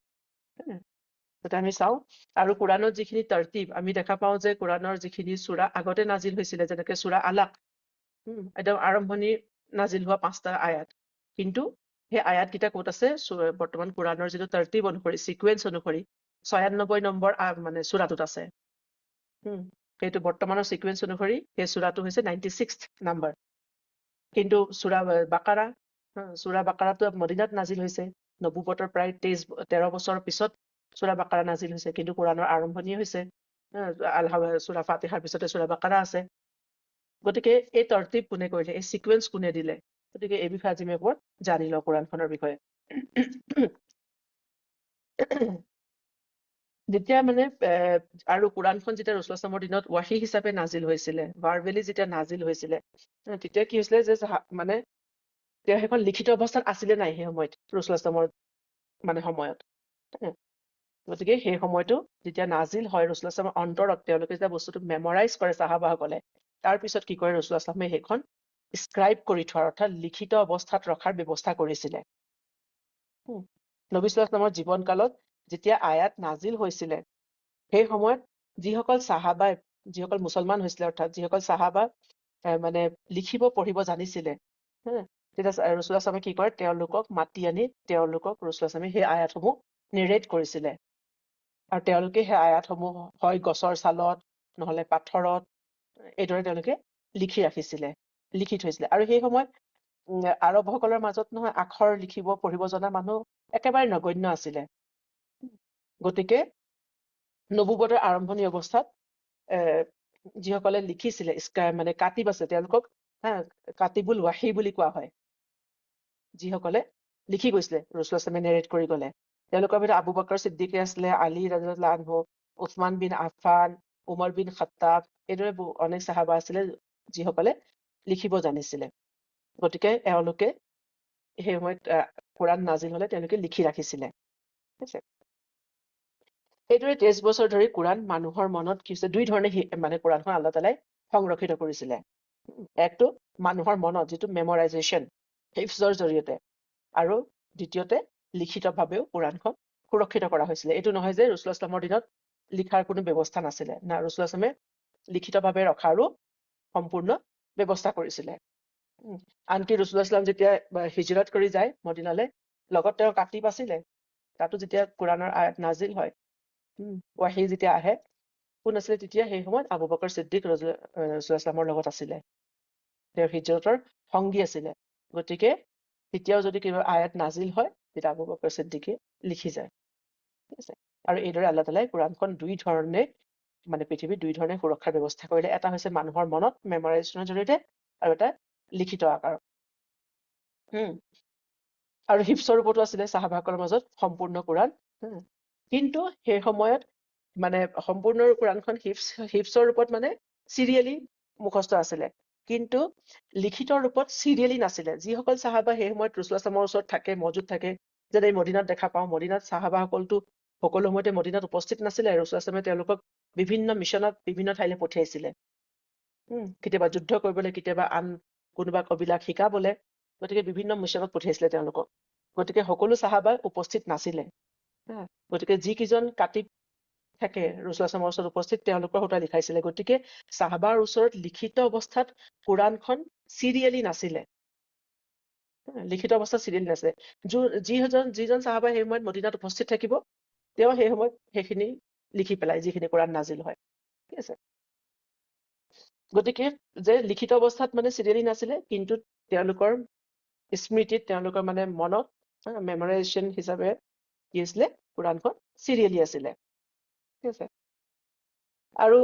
তেতিয়া আমি চাওঁ আৰু কোৰাণৰ যিখিনি তৰতিব আমি দেখা পাওঁ যে কোৰাণৰ যিখিনি সূৰা আগতে নাজিল হৈছিলে যেনেকৈ সূৰা আলাক একদম আৰম্ভণি নাজিল হোৱা 5টা আয়াত কিন্তু সেই আয়াত কেইটা ক'ত আছে বৰ্তমান কোৰাণৰ যিটো তৰতিব অনুসৰি সিকুৱেন্স অনুসৰি 96 নম্বৰ মানে সূৰাটোত আছে সেইটো বৰ্তমানৰ সিকুৱেন্স অনুসৰি সেই সূৰাটো হৈছে 96th নম্বৰ কিন্তু সূৰা বাকাৰাটো মদিনাত নাজিল হৈছে নবুৱতৰ প্ৰায় 13 বছৰ পিছত সূৰা বাকাৰা নাজিল হৈছে কিন্তু কোৰাণৰ আৰম্ভণি হৈছে সূৰা ফাতিহাৰ পিছতে সূৰা বাকাৰা আছে গতিকে এই তৰতিব কোনে কৰিলে এই সিকুৱেন্স কোনে দিলে গতিকে এই বিষয়ে আজি আমি ওপৰত জানি লওঁ কোৰাণখনৰ বিষয়ে যেতিয়া মানে আৰু কোৰাণখন যেতিয়া ৰাসূলুল্লাহ সাল্লামৰ দিনত ৱাহি হিচাপে নাজিল হৈছিলে ভাৰ্বেলি যেতিয়া নাজিল হৈছিলে তেতিয়া কি হৈছিলে যে মানে তেওঁ সেইখন লিখিত অৱস্থাত আছিলে নাই সেই সময়ত ৰাসূলুল্লাহ সাল্লামৰ মানে সময়ত গতিকে সেই সময়টো যেতিয়া নাজিল হয় ৰাসূলুল্লাহ সাল্লামৰ অন্তৰত তেওঁলোকে যেতিয়া বস্তুটো মেমৰাইজ কৰে সাহাবাসকলে তাৰ পিছত কি কৰে ৰাসূলুল্লাহ সাল্লামে সেইখন স্ক্ৰাইব কৰি থোৱাৰ অৰ্থাৎ লিখিত অৱস্থাত ৰখাৰ ব্যৱস্থা কৰিছিলে নবী সাল্লাল্লাহু আলাইহি ওয়াসাল্লামৰ জীৱনকালত যেতিয়া আয়াত নাজিল হৈছিলে সেই সময়ত যিসকল মুছলমান হৈছিলে অৰ্থাৎ যিসকল সাহাবা মানে লিখিব পঢ়িব জানিছিলে তেতিয়া ৰাসূলুল্লাহ সাল্লামে কি কৰে তেওঁলোকক মাতি আনি তেওঁলোকক ৰাসূলুল্লাহ সাল্লামে সেই আয়াতসমূহ নিৰেট কৰিছিলে আৰু তেওঁলোকে সেই আয়াতসমূহ হয় গছৰ ছালত নহলে পাথৰত এইদৰে তেওঁলোকে লিখি থৈছিলে আৰু সেই সময়ত আৰবসকলৰ মাজত নহয় আখৰ লিখিব পঢ়িব জনা মানুহ একেবাৰে নগণ্য আছিলে গতিকে নবুৱতৰ আৰম্ভণি অৱস্থাত যিসকলে লিখিছিলে মানে কাতিব আছে তেওঁলোকক কাতিবুল ৱাহি বুলি কোৱা হয় যিসকলে লিখি গৈছিলে ৰাসূলুল্লাহ সাল্লামে নেৰেট কৰি গলে তেওঁলোকৰ ভিতৰত আবু বকৰ সিদ্দিক আছিলে আলী ৰাদিয়াল্লাহু আনহু উছমান বিন আফফান উমৰ বিন খাত্তাব এইদৰে অনেক সাহাবা আছিলে যিসকলে লিখিব জানিছিলে গতিকে এওঁলোকে সেই সময়ত কোৰাণ নাজিল হলে তেওঁলোকে লিখি ৰাখিছিলে ঠিক আছে এইদৰে 23 বছৰ ধৰি কোৰাণ মানুহৰ মনত কি হৈছে দুই ধৰণে মানে কোৰাণখন আল্লাহ তাআলাই সংৰক্ষিত কৰিছিলে একটো মানুহৰ মনত যিটো মেমৰাইজেশ্যন হিফজৰ জৰিয়তে আৰু দ্বিতীয়তে লিখিতভাৱেও কোৰাণখন সুৰক্ষিত কৰা হৈছিলে এইটো নহয় যে ৰাসূলুল্লাহ সাল্লামৰ দিনত লিখাৰ কোনো ব্যৱস্থা নাছিলে না ৰাছুল আসলামে লিখিতভাৱে ৰখাৰো সম্পূৰ্ণ ব্যৱস্থা কৰিছিলে আনকি ৰাছুল আসলাম যেতিয়া হিজৰত কৰি যায় মদিনালৈ লগত তেওঁ কাটিব আছিলে তাতো যেতিয়া কোৰাণৰ আয়াত নাজিল হয় ৱাহি যেতিয়া আহে কোন আছিলে তেতিয়া সেই সময়ত আবু বকৰ সিদ্দিক ৰাছুল আসলামৰ লগত আছিলে তেওঁৰ হিজৰতৰ সংগী আছিলে গতিকে তেতিয়াও যদি কিবা আয়াত নাজিল হয় তেতিয়া আবু বকৰ সিদ্দিকে লিখি যায় ঠিক আছে আৰু এইদৰে আল্লাহ তাআলাই কোৰাণখন দুই ধৰণে মানে পৃথিৱীত দুই ধৰণে সুৰক্ষাৰ ব্যৱস্থা কৰিলে এটা হৈছে মানুহৰ মনত মেমৰাইজেশ্যনৰ জৰিয়তে আৰু এটা লিখিত আকাৰত আৰু হিফছৰ ৰূপতো আছিলে সাহাবাসকলৰ মাজত সম্পূৰ্ণ কোৰাণ কিন্তু সেই সময়ত মানে সম্পূৰ্ণ কোৰাণখন হিফছৰ ৰূপত মানে চিৰিয়েলি মুখস্থ আছিলে কিন্তু লিখিত ৰূপত চিৰিয়েলি নাছিলে যিসকল সাহাবা সেই সময়ত ৰাছুল আসলামৰ ওচৰত থাকে মজুদ থাকে যেনে মদিনাত দেখা পাওঁ মদিনাত সাহাবাসকলতো সকলো সময়তে মদিনাত উপস্থিত নাছিলে ৰাছুল আসলামে তেওঁলোকক বিভিন্ন মিছনত বিভিন্ন ঠাইলৈ পঠিয়াইছিলে কেতিয়াবা যুদ্ধ কৰিবলৈ কেতিয়াবা আন কোনোবা কবিলাক শিকাবলৈ গতিকে বিভিন্ন মিছনত পঠিয়াইছিলে তেওঁলোকক গতিকে সকলো সাহাবা উপস্থিত নাছিলে গতিকে যিকেইজন কাটিব থাকে ৰাছুল আসলামৰ ওচৰত উপস্থিত তেওঁলোকৰ হতা লিখাইছিলে গতিকে সাহাবাৰ ওচৰত লিখিত অৱস্থাত কোৰাণখন চিৰিয়েলি নাছিলে লিখিত অৱস্থাত চিৰিয়েলি নাছিলে যিজন সাহাবা সেই সময়ত মদিনাত উপস্থিত থাকিব তেওঁ সেই সময়ত সেইখিনি লিখি পেলাই যিখিনি কোৰাণ নাজিল হয় ঠিক আছে গতিকে যে লিখিত অৱস্থাত মানে চিৰিয়েলি নাছিলে কিন্তু তেওঁলোকৰ স্মৃতিত তেওঁলোকৰ মানে মনত মেমৰাইজেশ্যন হিচাপে কি আছিলে কোৰাণখন চিৰিয়েলি আছিলে ঠিক আছে আৰু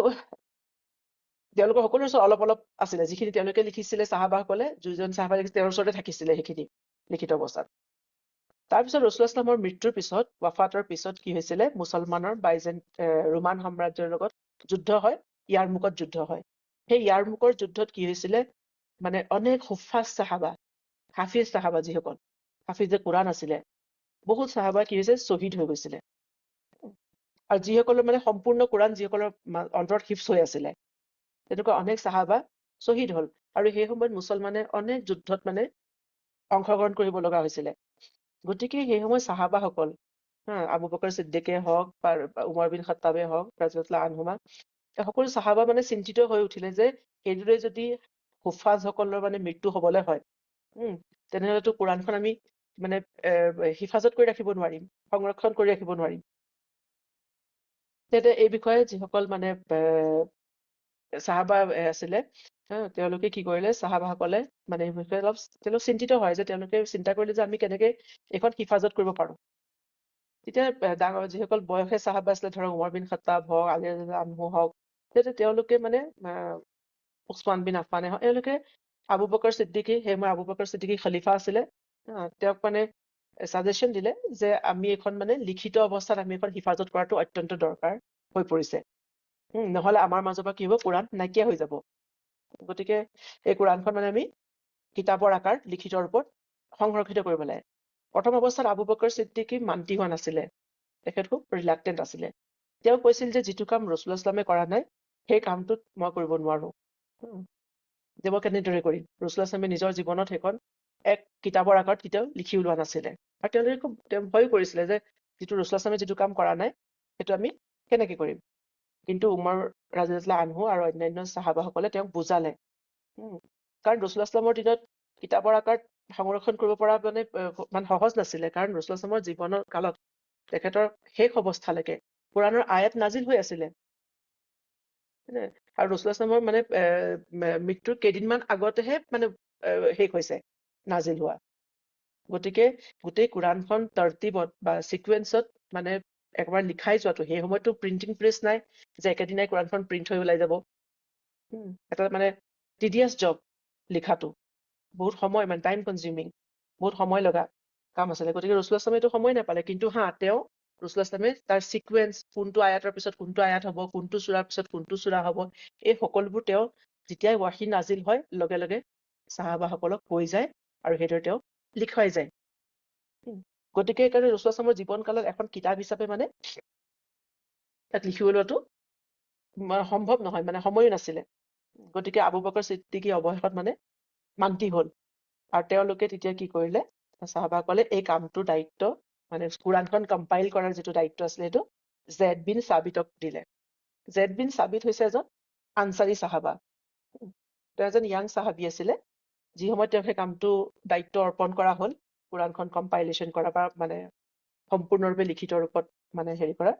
তেওঁলোকৰ সকলোৰে ওচৰত অলপ অলপ আছিলে যিখিনি তেওঁলোকে লিখিছিলে সাহাবাসকলে যিজন সাহাবা লিখিছিলে তেওঁৰ ওচৰতে থাকিছিলে সেইখিনি লিখিত অৱস্থাত তাৰপিছত ৰাছুল আসলামৰ মৃত্যুৰ পিছত ৱাফাতৰ পিছত কি হৈছিলে মুছলমানৰ ৰোমান সাম্ৰাজ্যৰ লগত যুদ্ধ হয় ইয়াৰমুকত যুদ্ধ হয় সেই ইয়াৰমুকৰ যুদ্ধত কি হৈছিলে মানে অনেক হুফাজ সাহাবা হাফিজ সাহাবা যিসকল হাফিজে কোৰাণ আছিলে বহুত সাহাবা কি হৈছে শ্বহীদ হৈ গৈছিলে আৰু যিসকলৰ মানে সম্পূৰ্ণ কোৰাণ যিসকলৰ অন্তৰত হিফছ হৈ আছিলে তেনেকুৱা অনেক সাহাবা শ্বহীদ হল আৰু সেই সময়ত মুছলমানে অনেক যুদ্ধত মানে অংশগ্ৰহণ কৰিব লগা হৈছিলে গতিকে সেই সময় সাহাবাসকল আবু বকৰ সিদ্দিকে হওক বা উমৰ বিন খাত্তাবে হওক ৰাদিয়াল্লাহু আনহুমা সকলো সাহাবা মানে চিন্তিত হৈ উঠিলে যে সেইদৰে যদি হুফাজসকলৰ মানে মৃত্যু হবলৈ হয় তেনেহলেতো কোৰাণখন আমি মানে হিফাজত কৰি ৰাখিব নোৱাৰিম সংৰক্ষণ কৰি ৰাখিব নোৱাৰিম তেতিয়া এই বিষয়ে যিসকল মানে সাহাবা আছিলে তেওঁলোকে কি কৰিলে সাহাবাসকলে মানে এই বিষয়ে তেওঁলোক চিন্তিত হয় যে তেওঁলোকে চিন্তা কৰিলে যে আমি কেনেকে এইখন হিফাজত কৰিব পাৰো তেতিয়া ডাঙৰ যিসকল বয়সে সাহাবা আছিলে ধৰক উমৰ বিন খাত্তাব হওক আলী ৰাদিয়াল্লাহু আনহু হওক তেতিয়া তেওঁলোকে মানে উছমান বিন আফফানে হওক এওঁলোকে আবু বকৰ সিদ্দিকী সেই সময় আবু বকৰ সিদ্দিকী খলিফা আছিলে তেওঁক মানে সাজেশ্যন দিলে যে আমি এখন মানে লিখিত অৱস্থাত আমি এখন হিফাজত কৰাটো অত্যন্ত দৰকাৰ হৈ পৰিছে নহলে আমাৰ মাজৰ পৰা কি হ'ব কোৰাণ নাইকিয়া হৈ যাব গতিকে এই কোৰাণখন মানে আমি কিতাপৰ আকাৰ লিখিত ৰূপত সংৰক্ষিত কৰিব লাগে প্ৰথম অৱস্থাত আবু বকৰ সিদ্দিকী মান্তি হোৱা নাছিলে তেখেত খুব ৰিলাক্টেণ্ট আছিলে তেওঁ কৈছিল যে যিটো কাম ৰাছুল আসলামে কৰা নাই সেই কামটোত মই কৰিব নোৱাৰো যে মই কেনেদৰে কৰিম ৰাছুল আসলামে নিজৰ জীৱনত সেইখন এক কিতাপৰ আকাৰত কেতিয়াও লিখি ওলোৱা নাছিলে আৰু তেওঁলোকে খুব ভয় কৰিছিলে যে যিটো ৰাছুল আসলামে যিটো কাম কৰা নাই সেইটো আমি কেনেকে কৰিম কিন্তু উমৰ ৰাদিয়াল্লাহু আনহু আৰু অন্যান্য সাহাবাসকলে তেওঁক বুজালে কাৰণ ৰাছুল আসলামৰ দিনত কিতাপৰ আকাৰত সংৰক্ষণ কৰিব পৰা মানে সহজ নাছিলে কাৰণ ৰাছুল আসলামৰ জীৱনৰ কালত তেখেতৰ শেষ অৱস্থালৈকে কোৰাণৰ আয়াত নাজিল হৈ আছিলে আৰু ৰাছুল আসলামৰ মানে মৃত্যুৰ কেইদিনমান আগতেহে মানে শেষ হৈছে নাজিল হোৱা গতিকে গোটেই কোৰাণখন তৰতিবত বা সিকুৱেন্সত মানে একবাৰ লিখাই যোৱাটো সেই সময়তো প্ৰিন্টিং প্ৰেছ নাই যে একেদিনাই কোৰাণখন প্ৰিন্ট হৈ ওলাই যাব এটা মানে টিডিয়াছ জব লিখাটো বহুত সময় মানে টাইম কনজিউমিং বহুত সময় লগা কাম আছিলে গতিকে ৰাছুল আসলামে এইটো সময় নাপালে কিন্তু তেওঁ ৰাছুল আসলামে তাৰ সিকুৱেন্স কোনটো আয়াতৰ পিছত কোনটো আয়াত হ'ব কোনটো সূৰাৰ পিছত কোনটো সূৰা হ'ব এই সকলোবোৰ তেওঁ যেতিয়াই ৱাহী নাজিল হয় লগে লগে সাহাবাসকলক কৈ যায় আৰু সেইদৰে তেওঁ লিখুৱাই যায় গতিকে এইকাৰণে ৰাছুল আসলামৰ জীৱন কালত এখন কিতাপ হিচাপে মানে তাক লিখিব লোৱাটো সম্ভৱ নহয় মানে সময়ো নাছিলে গতিকে আবু বকৰ সিদ্দিকী অৱশেষত মানে মান্তি হল আৰু তেওঁলোকে তেতিয়া কি কৰিলে সাহাবাসকলে এই কামটোৰ দায়িত্ব মানে কোৰাণখন কম্পাইল কৰাৰ যিটো দায়িত্ব আছিলে সেইটো জেড বিন সাবিতক দিলে। জেড বিন সাবিত হৈছে এজন আনচাৰী চাহাবা। তেওঁ এজন ইয়াং চাহাবী আছিলে, যি সময়ত তেওঁক সেই কামটো দায়িত্ব অৰ্পণ কৰা হ'ল, কোৰাণখন কম্পাইলেশ্যন কৰা বা মানে সম্পূৰ্ণৰূপে লিখিত ৰূপত মানে হেৰি কৰা,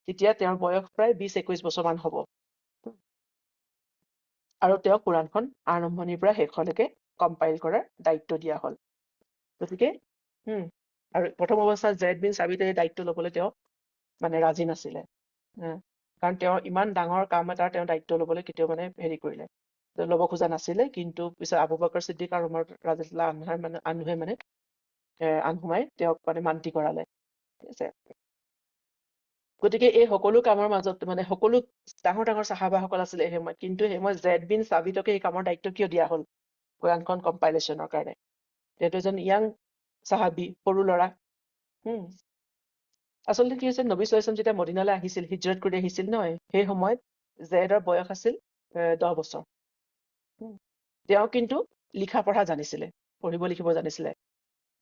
তেতিয়া তেওঁৰ বয়স প্ৰায় 20-21 বছৰমান হ'ব। আৰু তেওঁ কোৰাণখন আৰম্ভণিৰ পৰা শেষলৈকে কম্পাইল কৰাৰ দায়িত্ব দিয়া হ'ল। গতিকে আৰু প্ৰথম অৱস্থাত জেড বিন সাবিতে এই দায়িত্ব ল'বলৈ তেওঁ মানে ৰাজি নাছিলে। কাৰণ তেওঁ ইমান ডাঙৰ কাম এটাৰ তেওঁ দায়িত্ব ল'বলৈ কেতিয়াও মানে হেৰি কৰিলে, ল'ব খোজা নাছিলে। কিন্তু পিছত আবু বকৰ ছিদ্দিক আৰু উমৰ ৰাদিয়াল্লাহু আনহুৱে মানে আনহুমাই তেওঁক মানে মান্তি কৰালে। ঠিক আছে। গতিকে এই সকলো কামৰ মাজত মানে সকলো ডাঙৰ ডাঙৰ চাহাবাসকল আছিলে এই সময়ত, কিন্তু সেই সময়ত জেড বিন সাবিতকে এই কামৰ দায়িত্ব কিয় দিয়া হ'ল কোৰাণখন কম্পাইলেশ্যনৰ কাৰণে? যিহেতু এজন ইয়াং চাহাবী, সৰু ল'ৰা। আচলতে কি হৈছে, নবী সাল্লাল্লাহু আলাইহি যেতিয়া মদিনালৈ আহিছিল, হিজৰত কৰি আহিছিল নহয়, সেই সময়ত জেডৰ বয়স আছিল 10 বছৰ। তেওঁ কিন্তু লিখা পঢ়া জানিছিলে, পঢ়িব লিখিব জানিছিলে।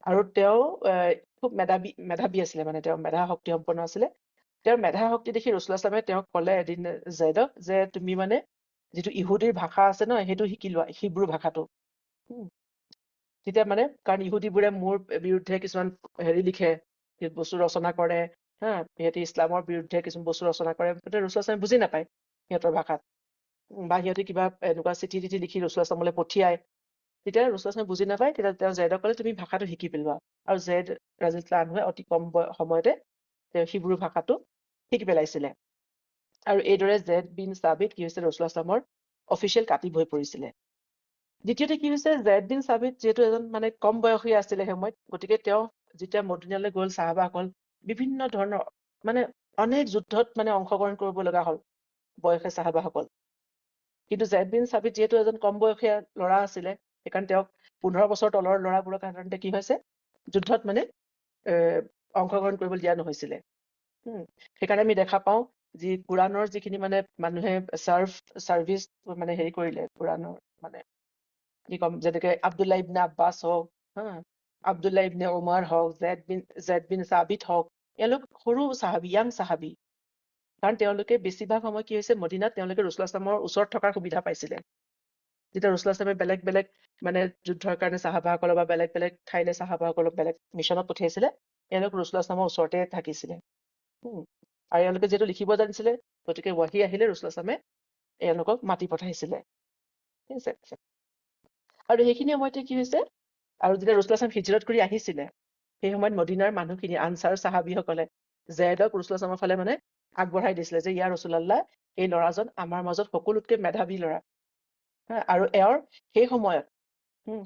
আৰু তেওঁ খুব মেধাৱী আছিলে, মানে তেওঁ মেধা শক্তি সম্পন্ন আছিলে। তেওঁৰ মেধা শক্তি দেখি ৰাসূলুল্লাহ সাল্লাল্লাহু আলাইহি ওয়াসাল্লামে তেওঁক ক'লে এদিন জেডক যে তুমি মানে যিটো ইহুদীৰ ভাষা আছে ন, সেইটো শিকি লোৱা, হিব্ৰু ভাষাটো। তেতিয়া মানে কাৰণ ইহুদীবোৰে মোৰ বিৰুদ্ধে কিছুমান হেৰি লিখে, বস্তু ৰচনা কৰে, সিহঁতে ইছলামৰ বিৰুদ্ধে কিছুমান বস্তু ৰচনা কৰে, ৰাসূলুল্লাহ সাল্লাল্লাহু আলাইহি ওয়াসাল্লামে বুজি নাপায় সিহঁতৰ ভাষাত, বা সিহঁতে কিবা এনেকুৱা চিঠি লিখি ৰাসূলুল্লাহ সাল্লাল্লাহু আলাইহি ওয়াসাল্লামলৈ পঠিয়ায়। তেতিয়া ৰাসূলুল্লাহ সাল্লাল্লাহু আলাইহি ওয়াসাল্লামে বুজি নাপায়, তেতিয়া তেওঁ জেডক ক'লে তুমি ভাষাটো শিকি পেলোৱা। আৰু জেড ৰাদিয়াল্লাহু আনহুৱে অতি কম সময়তে তেওঁ হিব্ৰু ভাষাটো শিকি পেলাইছিলে। আৰু এইদৰে জেড বিন সাবিত কি হৈছে, ৰাসূলুল্লাহ সাল্লাল্লাহু আলাইহি ওয়াসাল্লামৰ অফিচিয়েল কাটিব হৈ পৰিছিলে। দ্বিতীয়তে কি হৈছে, জেড বিন সাবিত যিহেতু এজন মানে কম বয়সীয়া আছিলে সেই সময়ত, গতিকে তেওঁ যেতিয়া মদিনালৈ গ'ল, চাহাবাসকল বিভিন্ন ধৰণৰ মানে অনেক যুদ্ধত মানে অংশগ্ৰহণ কৰিব লগা হ'ল বয়সীয়া চাহাবাসকল। কিন্তু জেড বিন সাবিত যিহেতু এজন কম বয়সীয়া ল'ৰা আছিলে, সেইকাৰণে তেওঁক 15 বছৰ তলৰ ল'ৰাবোৰক সাধাৰণতে কি হৈছে, যুদ্ধত মানে অংশগ্ৰহণ কৰিবলৈ দিয়া নহৈছিলে। সেইকাৰণে আমি দেখা পাওঁ যি কোৰাণৰ যিখিনি মানে মানুহে চাৰ্ভিচ মানে হেৰি কৰিলে, কোৰাণৰ মানে কি ক'ম, যেনেকে আব্দুল্লাহ ইবনে আব্বাছ হওক, আব্দুল্লাহ ইবনে উমাৰ হওক, জেড বিন সাবিত হওক, এওঁলোক সৰু চাহাবী, ইয়াং চাহাবী। কাৰণ তেওঁলোকে বেছিভাগ সময় কি হৈছে, মদিনাত তেওঁলোকে ৰাসূলুল্লাহ সাল্লাল্লাহু আলাইহি ওয়াসাল্লামৰ ওচৰত থকাৰ সুবিধা পাইছিলে। যেতিয়া ৰাসূলুল্লাহ সাল্লাল্লাহু আলাইহি ওয়াসাল্লামে বেলেগ মানে যুদ্ধৰ কাৰণে চাহাবাসকলক বা বেলেগ ঠাইলৈ চাহাবাসকলক বেলেগ মিছনত পঠিয়াইছিলে, এওঁলোক ৰাসূলুল্লাহ সাল্লাল্লাহু আলাইহি ওচৰতে থাকিছিলে। আৰু এওঁলোকে যিহেতু লিখিব জানিছিলে, গতিকে ৱাহী আহিলে ৰাসূলুল্লাহ সাল্লাল্লাহু আলাইহি ওয়াসাল্লামে এওঁলোকক মাতি পঠাইছিলে। ঠিক আছে। আৰু সেইখিনি সময়তে কি হৈছে, আৰু যেতিয়া ৰাসূলুল্লাহ সাল্লাল্লাহু আলাইহি ওয়াসাল্লাম হিজৰত কৰি আহিছিলে, সেই সময়ত মদিনাৰ মানুহখিনি আনচাৰ চাহাবীসকলে জেডক ৰাসূলুল্লাহ সাল্লাল্লাহু আলাইহি ওয়াসাল্লামে মানে আগবঢ়াই দিছিলে যে ইয়াৰ ৰাসূলুল্লাহ, এই ল'ৰাজন আমাৰ মাজত সকলোতকৈ মেধাৱী ল'ৰা। আৰু এওঁৰ সেই সময়ত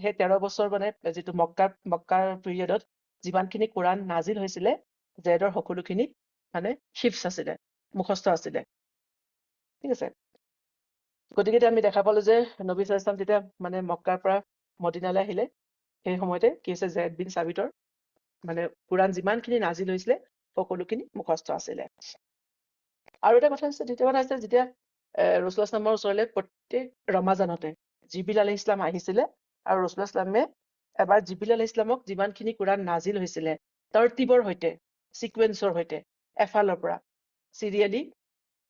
সেই 13 বছৰ মানে যিটো মক্কাৰ পিৰিয়ডত যিমানখিনি কোৰাণ নাজিল হৈছিলে, জেডৰ সকলোখিনি মানে হিফজ আছিলে, মুখস্থ আছিলে। ঠিক আছে। গতিকে আমি দেখা পালো যে নবী সাল্লাল্লাহু আলাইহি ওয়াসাল্লাম যেতিয়া মানে মক্কাৰ পৰা মদিনালৈ আহিলে, সেই সময়তে কি হৈছে, জেড বিন সাবিতৰ মানে কোৰাণ যিমানখিনি নাজিল হৈছিলে সকলোখিনি মুখস্থ আছিলে। আৰু এটা কথা হৈছে, দ্বিতীয় কথা হৈছে, যেতিয়া ৰাসূলুল্লাহ সাল্লাল্লাহু আলাইহি ওয়াসাল্লামৰ ওচৰলৈ প্ৰত্যেক ৰমাজানতে জিবৰিল আলাইহিছ সালাম আহিছিলে, আৰু ৰাসূলুল্লাহ সাল্লাল্লাহু আলাইহি ওয়াসাল্লামে এবাৰ জিবৰিল আলাইহিছ সালামক যিমানখিনি কোৰাণ নাজিল হৈছিলে তৰতিবৰ সৈতে, চিকুৱেন্সৰ সৈতে, এফালৰ পৰা চিৰিয়েলি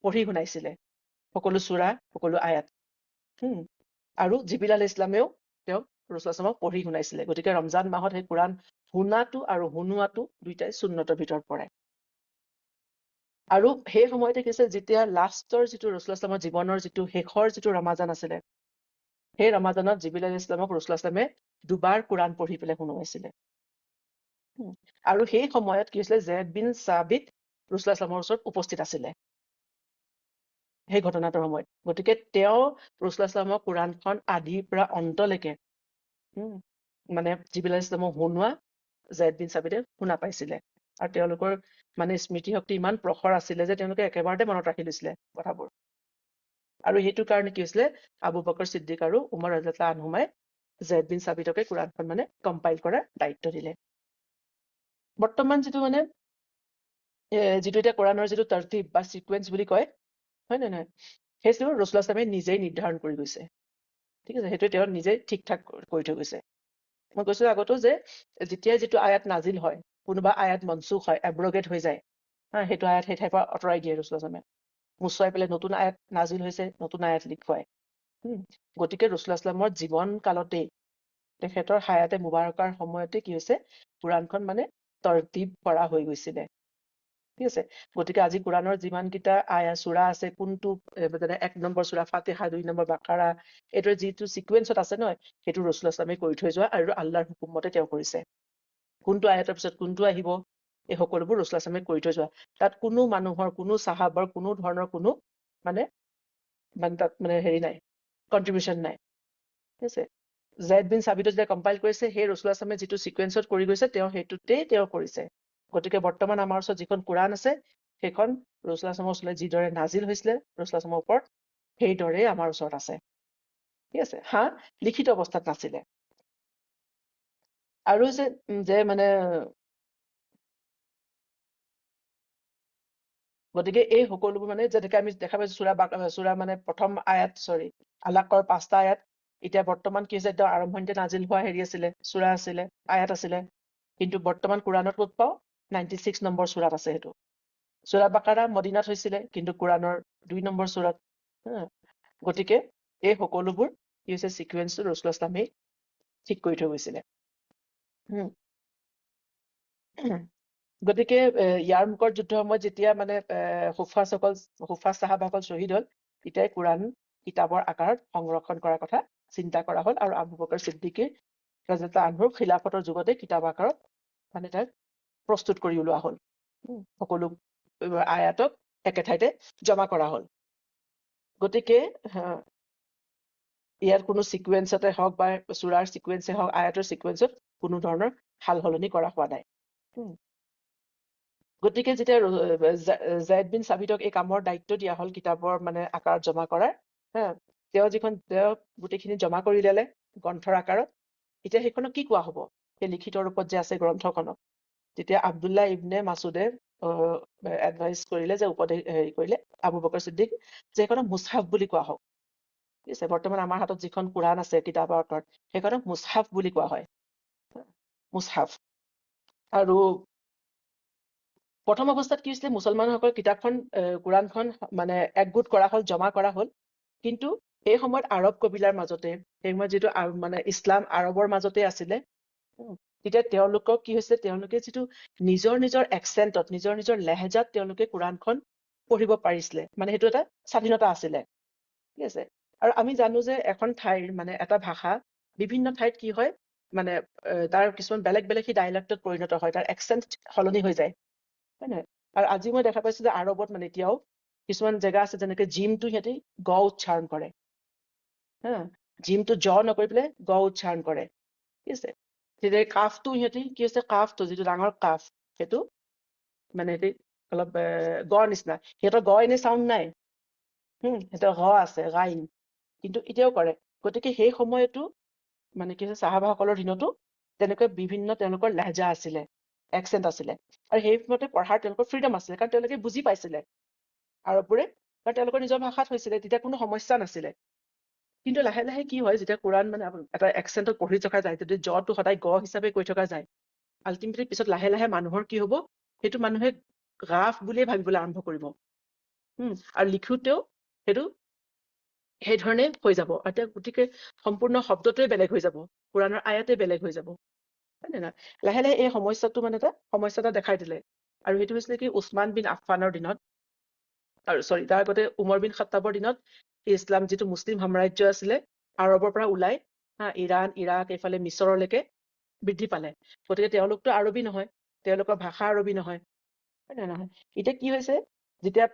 পঢ়ি শুনাইছিলে সকলো সূৰা, সকলো আয়াত। আৰু জিবৰিল আলাইহিছ সালামেও তেওঁক ৰাসূলুল্লাহ সাল্লাল্লাহু আলাইহি ওয়াসাল্লামক পঢ়ি শুনাইছিলে। গতিকে ৰমজান মাহত সেই কোৰাণ শুনাটো আৰু শুনোৱাটো দুইটাই সুন্নতৰ ভিতৰত পৰে। আৰু সেই সময়তে কি হৈছে, যেতিয়া লাষ্টৰ যিটো ৰাসূলুল্লাহ সাল্লাল্লাহু আলাইহি ওয়াসাল্লামৰ জীৱনৰ যিটো শেষৰ যিটো ৰমাজান আছিলে, সেই ৰমাজানত জিবৰিল আলাইহিছ সালামক ৰাসূলুল্লাহ সাল্লাল্লাহু আলাইহি ওয়াসাল্লামে দুবাৰ কোৰাণ পঢ়ি পেলাই শুনোৱাইছিলে। আৰু সেই সময়ত কি হৈছিলে, জেড বিন সাবিত ৰাসূলুল্লাহ সাল্লাল্লাহু আলাইহি ওয়াসাল্লামৰ ওচৰত উপস্থিত আছিলে সেই ঘটনাটোৰ সময়ত। গতিকে তেওঁ ৰাসূলুল্লাহ সাল্লাল্লাহু আলাইহি ওয়াসাল্লামৰ কোৰাণখন আদিৰ পৰা অন্তলৈকে মানে জিবৰিল আলাইহিছ সালামক শুনোৱা জেড বিন সাবিতে শুনা পাইছিলে। আৰু তেওঁলোকৰ মানে স্মৃতিশক্তি ইমান প্ৰখৰ আছিলে যে তেওঁলোকে একেবাৰতে মনত ৰাখি লৈছিলে কথাবোৰ। আৰু সেইটো কাৰণে কি হৈছিলে, আবু বকৰ ছিদ্দিক আৰু উমৰ ৰাদিয়াল্লাহু আনহুমাই জেড বিন সাবিতকে কোৰাণখন মানে কম্পাইল কৰাৰ দায়িত্ব দিলে। বৰ্তমান যিটো মানে যিটো এতিয়া কোৰাণৰ যিটো তৰতিব বা চিকুৱেন্স বুলি কয়, হয় নে নহয়, সেইটো ৰাসূলুল্লাহ সাল্লাল্লাহু আলাইহি ওয়াসাল্লামে নিজেই নিৰ্ধাৰণ কৰি গৈছে। ঠিক আছে, সেইটো তেওঁ নিজেই ঠিক ঠাক কৰি থৈ গৈছে। মই কৈছো আগতো যে যেতিয়াই যিটো আয়াত নাজিল হয়, কোনোবা আয়াত মনসুখ হয়, এব্ৰগেট হৈ যায়, সেইটো আয়াত সেই ঠাইৰ পৰা আঁতৰাই দিয়ে ৰাসুল মুছুৱাই পেলাই নতুন আয়াত নাজিল হৈছে, নতুন আয়াত লিখুৱায়। গতিকে ৰাসূলুল্লাহ ইছলামৰ জীৱন কালতেই তেখেতৰ হায়াতে মুবাৰকাৰ সময়তে কি হৈছে কোৰাণখন মানে তৰতিব কৰা হৈ গৈছিলে। ঠিক আছে, গতিকে আজি কোৰাণৰ যিমানকেইটা চূৰা আছে, কোনটো যেনে 1 নম্বৰ চূৰা ফাতিহা, 2 নম্বৰ বাকাৰা, এইটোৰ যিটো চিকুৱেন্সত আছে নহয়, সেইটো ৰাসূলুল্লাহ ইছলামে কৰি থৈ যোৱা আৰু আল্লাহৰ হুকুম মতে তেওঁ কৰিছে। কোনটো আয়াতৰ পিছত কোনটো আহিব, এই সকলোবোৰ ৰাসূলুল্লাহ ইছলামে কৰি থৈ যোৱা। তাত কোনো মানুহৰ, কোনো চাহাবৰ, কোনো ধৰণৰ কোনো মানে তাত মানে হেৰি নাই, কন্ট্ৰিবিউশ্যন নাই। ঠিক আছে, জাইদ বিন সাবিতে যেতিয়া কম্পাইল কৰিছে, সেই ৰাসূলুল্লাহ ইছলামে যিটো চিকুৱেন্সত কৰি গৈছে, তেওঁ সেইটোতেই তেওঁ কৰিছে। গতিকে বৰ্তমান আমাৰ ওচৰত যিখন কোৰাণ আছে, সেইখন ৰাসূলুল্লাহ ইছলামৰ ওচৰত যিদৰে নাজিল হৈছিলে ৰাসূলুল্লাহ ইছলামৰ ওপৰত, সেইদৰে আমাৰ ওচৰত আছে। ঠিক আছে, লিখিত অৱস্থাত নাছিলে। আৰু যে মানে গতিকে এই সকলোবোৰ মানে যেনেকে আমি দেখা পাইছো চূৰা মানে প্ৰথম আয়াত, আলাকৰ 5টা আয়াত, এতিয়া বৰ্তমান কি হৈছে, একদম আৰম্ভণিতে নাজিল হোৱা হেৰি আছিলে, চূৰা আছিলে, আয়াত আছিলে, কিন্তু বৰ্তমান কোৰাণত ক'ত পাওঁ, 96 নম্বৰ চূৰাত আছে। সেইটো চূৰা বাকাৰা মদিনাত হৈছিলে, কিন্তু কোৰাণৰ 2 নম্বৰ চূৰাত। গতিকে এই সকলোবোৰ কি হৈছে, চিকুৱেন্সটো ৰাসূলুল্লাহ ইছলামে ঠিক কৰি থৈ গৈছিলে। গতিকে ইয়াৰমুকৰ যুদ্ধৰ সময়ত যেতিয়া মানে হুফাজ চাহাবাসকল শ্বহীদ হ'ল, তেতিয়াই কোৰাণ কিতাপৰ আকাৰত সংৰক্ষণ কৰাৰ কথা চিন্তা কৰা হ'ল, আৰু আবু বকৰ ছিদ্দিকী ৰাদিয়াল্লাহু আনহুৰ খিলাফতৰ যুগতে কিতাপ আকাৰত মানে তাক প্ৰস্তুত কৰি ওলোৱা হ'ল। সকলো আয়াতক একে ঠাইতে জমা কৰা হ'ল। গতিকে ইয়াৰ কোনো চিকুৱেন্সতে হওক বা চূৰাৰ চিকুৱেন্সে হওক, আয়াতৰ চিকুৱেন্সত কোনো ধৰণৰ সাল সলনি কৰা হোৱা নাই। গতিকে যেতিয়া জাইদ বিন সাবিতক এই কামৰ দায়িত্ব দিয়া হ'ল কিতাপৰ মানে আকাৰত জমা কৰাৰ, তেওঁ গোটেইখিনি জমা কৰি দিলে গ্ৰন্থৰ আকাৰত। এতিয়া সেইখনক কি কোৱা হ'ব, সেই লিখিত ৰূপত যে আছে গ্ৰন্থখনক? তেতিয়া আব্দুল্লাহ ইবনে মাছুদে এডভাইচ কৰিলে, যে উপদেশ হেৰি কৰিলে আবু বকৰ ছিদ্দিক, যে সেইখনক মুছহাফ বুলি কোৱা হওক। ঠিক আছে, বৰ্তমান আমাৰ হাতত যিখন কোৰাণ আছে কিতাপৰ আকাৰত, সেইখনক মুছহাফ বুলি কোৱা হয়, মুছহাফ। আৰু প্ৰথম অৱস্থাত কি হৈছিলে, মুছলমানসকল কিতাপখন কোৰাণখন মানে একগোট কৰা হ'ল, জমা কৰা হ'ল। কিন্তু সেই সময়ত আৰৱ কবিলাৰ মাজতে, সেই সময়ত যিটো মানে ইছলাম আৰৱৰ মাজতে আছিলে, তেতিয়া তেওঁলোকক কি হৈছে, তেওঁলোকে যিটো নিজৰ নিজৰ একচেণ্টত, নিজৰ নিজৰ লেহেজাত তেওঁলোকে কোৰাণখন পঢ়িব পাৰিছিলে, মানে সেইটো এটা স্বাধীনতা আছিলে। ঠিক আছে, আৰু আমি জানো যে এখন ঠাইৰ মানে এটা ভাষা বিভিন্ন ঠাইত কি হয়, মানে তাৰ কিছুমান বেলেগ বেলেগ সি ডাইলেক্টত পৰিণত হয়, তাৰ একচেণ্ট সলনি হৈ যায়, হয় নহয়? আৰু আজি মই দেখা পাইছো যে আৰৱত মানে এতিয়াও কিছুমান জেগা আছে, যেনেকে জিমটো সিহঁতি গ উচ্চাৰণ কৰে, জিমটো জ নকৰি পেলাই গ উচ্চাৰণ কৰে। ঠিক আছে, তেতিয়া কাফটো সিহঁতি কি হৈছে, কাফটো যিটো ডাঙৰ কাফ, সেইটো মানে সিহঁতি অলপ গড় নিচিনা, সিহঁতৰ গ এনে চাউণ্ড নাই, সিহঁতৰ গ আছে, গাইন, কিন্তু এতিয়াও কৰে। গতিকে সেই সময়তো মানে কি হৈছে, চাহাবাসকলৰ দিনতো তেনেকৈ বিভিন্ন তেওঁলোকৰ লেহজা আছিলে, একচেণ্ট আছিলে, আৰু সেইমতে পঢ়াৰ তেওঁলোকৰ ফ্ৰীডম আছিলে, কাৰণ তেওঁলোকে বুজি পাইছিলে আৰববোৰে, কাৰণ তেওঁলোকৰ নিজৰ ভাষাত হৈছিলে, তেতিয়া কোনো সমস্যা নাছিলে। কিন্তু লাহে লাহে কি হয়, যেতিয়া কোৰাণ মানে এটা একচেণ্টত পঢ়ি থকা যায়, যদি জটো সদায় গ হিচাপে কৈ থকা যায়, আল্টিমেটলি পিছত লাহে লাহে মানুহৰ কি হ'ব, সেইটো মানুহে গাফ বুলিয়ে ভাবিবলৈ আৰম্ভ কৰিব, আৰু লিখোতেও সেইটো সেই ধৰণে হৈ যাব। এতিয়া গতিকে সম্পূৰ্ণ শব্দটোৱে বেলেগ হৈ যাব, কোৰাণৰ আয়াতে বেলেগ হৈ যাব, হয় নে নহয়? লাহে লাহে এই সমস্যাটো মানে সমস্যা এটা দেখাই দিলে, আৰু সেইটো হৈছিলে কি, উছমান বিন আফফানৰ দিনত, আৰু তাৰ আগতে উমৰ বিন খাত্তাবৰ দিনত ইছলাম যিটো মুছলিম সাম্ৰাজ্য আছিলে আৰৱৰ পৰা ওলাই ইৰাণ, ইৰাক, এইফালে মিছৰলৈকে বৃদ্ধি পালে। গতিকে তেওঁলোকতো আৰবী নহয়, তেওঁলোকৰ ভাষা আৰবী নহয়, হয় নে নহয়? এতিয়া কি হৈছে, যেতিয়া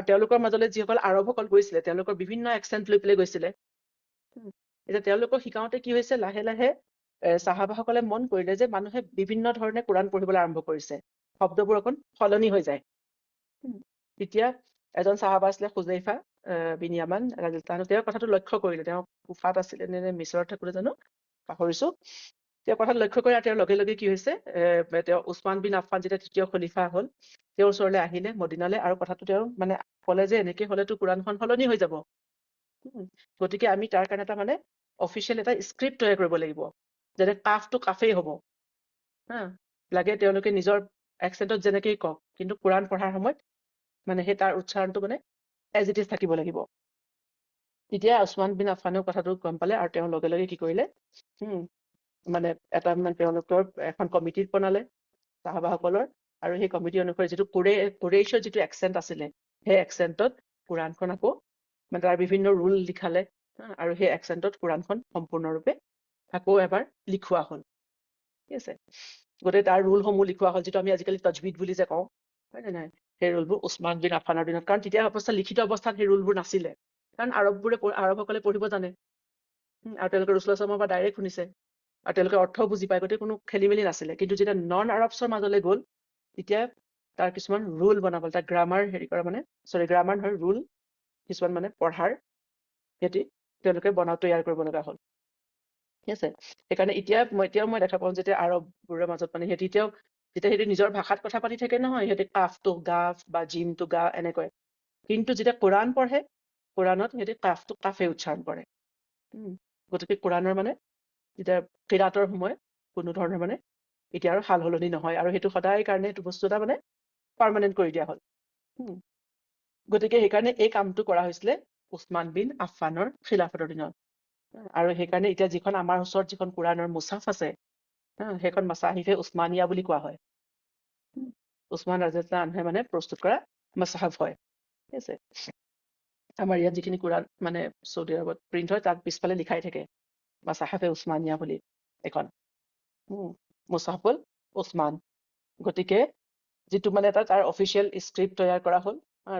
তেওঁলোকৰ মাজলৈ যিসকল আৰবসকল গৈছিলে, তেওঁলোকৰ বিভিন্ন একচেণ্ট লৈ পেলাই গৈছিলে, এতিয়া তেওঁলোকক শিকাওঁতে কি হৈছে, লাহে লাহে চাহাবাসকলে মন কৰিলে যে মানুহে বিভিন্ন ধৰণে কোৰাণ পঢ়িবলৈ আৰম্ভ কৰিছে, শব্দবোৰ অকণ সলনি হৈ যায়। তেতিয়া এজন চাহাবা আছিলে হুজাইফা বিন ইয়ামান ৰাদিয়াল্লাহু আনহু, তেওঁ কথাটো লক্ষ্য কৰিলে, তেওঁ কুফাত আছিলে নে মিছৰত থাকোতে জানো পাহৰিছো, তেওঁ কথাটো লক্ষ্য কৰি তেওঁৰ লগে লগে কি হৈছে, তেওঁ উছমান বিন আফফান যেতিয়া তৃতীয় খলিফা হ'ল, তেওঁৰ ওচৰলৈ আহিলে মদিনালে, আৰু কথাটো তেওঁ মানে ক'লে যে এনেকে হলেতো কোৰাণখন সলনি হৈ যাব, গতিকে আমি তাৰ কাৰণে এটা মানে অফিচিয়েল এটা স্ক্ৰিপ্ট তৈয়াৰ কৰিব লাগিব, যেনে কাফটো কাফেই হ'ব, লাগে তেওঁলোকে নিজৰ একচেণ্টত যেনেকেই কওক, কিন্তু কোৰাণ পঢ়াৰ সময়ত মানে সেই তাৰ উচ্চাৰণটো মানে এজ ইট ইজ থাকিব লাগিব। তেতিয়া উছমান বিন আফফানেও কথাটো গম পালে আৰু তেওঁ লগে লগে কি কৰিলে, মানে এটা মানে তেওঁলোকৰ এখন কমিটি বনালে সাহাবাসকলৰ, আৰু সেই কমিটি অনুসৰি যিটো কুৰেইছৰ যিটো একচেণ্ট আছিলে, সেই একচেণ্টত কোৰাণখন আকৌ মানে তাৰ বিভিন্ন ৰুল লিখালে, আৰু সেই একচেণ্টত কোৰাণখন সম্পূৰ্ণৰূপে আকৌ এবাৰ লিখোৱা হ'ল। ঠিক আছে, গোটেই তাৰ ৰুলসমূহ লিখোৱা হ'ল, যিটো আমি আজিকালি তজবিদ বুলি যে কওঁ, হয় নে নহয়, সেই ৰুলবোৰ উছমান বিন আফফানৰ দিনত, কাৰণ তেতিয়া অৱস্থা লিখিত অৱস্থাত সেই ৰুলবোৰ নাছিলে, কাৰণ আৰবসকলে পঢ়িব জানে, আৰু তেওঁলোকে ৰাসূলুল্লাহ সাল্লাল্লাহু আলাইহি ওয়াসাল্লামৰ পৰা ডাইৰেক্ট শুনিছে, আৰু তেওঁলোকে অৰ্থও বুজি পায়, গতিকে কোনো খেলি মেলি নাছিলে। কিন্তু যেতিয়া নন আৰবছৰ মাজলৈ গ'ল, তেতিয়া তাৰ কিছুমান ৰুল বনাব, তাৰ গ্ৰামাৰ গ্ৰামাৰ নহয়, ৰুল কিছুমান মানে পঢ়াৰ তেওঁলোকে তৈয়াৰ কৰিব লগা হ'ল। ঠিক আছে, সেইকাৰণে এতিয়াও মই দেখা পাওঁ যেতিয়া আৰববোৰৰ মাজত মানে যেতিয়া সিহঁতি নিজৰ ভাষাত কথা পাতি থাকে নহয়, সিহঁতে কাফটো গাফ বা জিমটো গা এনেকৈ, কিন্তু যেতিয়া কোৰাণ পঢ়ে, কোৰাণত সিহঁতে কাফটো কাফে উচ্চাৰণ কৰে। গতিকে কোৰাণৰ মানে যেতিয়া কিৰাতৰ সময়ত কোনো ধৰণৰ মানে এতিয়া আৰু সাল সলনি নহয়, আৰু সেইটো সদায় কাৰণে সেইটো বস্তু এটা মানে পাৰ্মানেণ্ট কৰি দিয়া হ'ল। গতিকে সেইকাৰণে এই কামটো কৰা হৈছিলে উছমান বিন আফফানৰ খিলাফতৰ দিনত, আৰু সেইকাৰণে এতিয়া যিখন আমাৰ ওচৰত যিখন কোৰাণৰ মুছাফ আছে, সেইখন মাছাহিফে উছমানিয়া বুলি কোৱা হয়। উছমান ৰাদিয়াল্লাহু আনহুৱে মানে প্ৰস্তুত কৰা মাছহাফ হয়। ঠিক আছে, আমাৰ ইয়াত যিখিনি কোৰাণ মানে চৌদি আৰবত প্ৰিণ্ট হয়, তাত পিছফালে লিখাই থাকে মাছহাফে উছমানিয়া বুলি এখন মুছহাফুল উছমান। গতিকে যিটো মানে তাৰ অফিচিয়েল স্ক্ৰিপ্ট তৈয়াৰ কৰা হ'ল,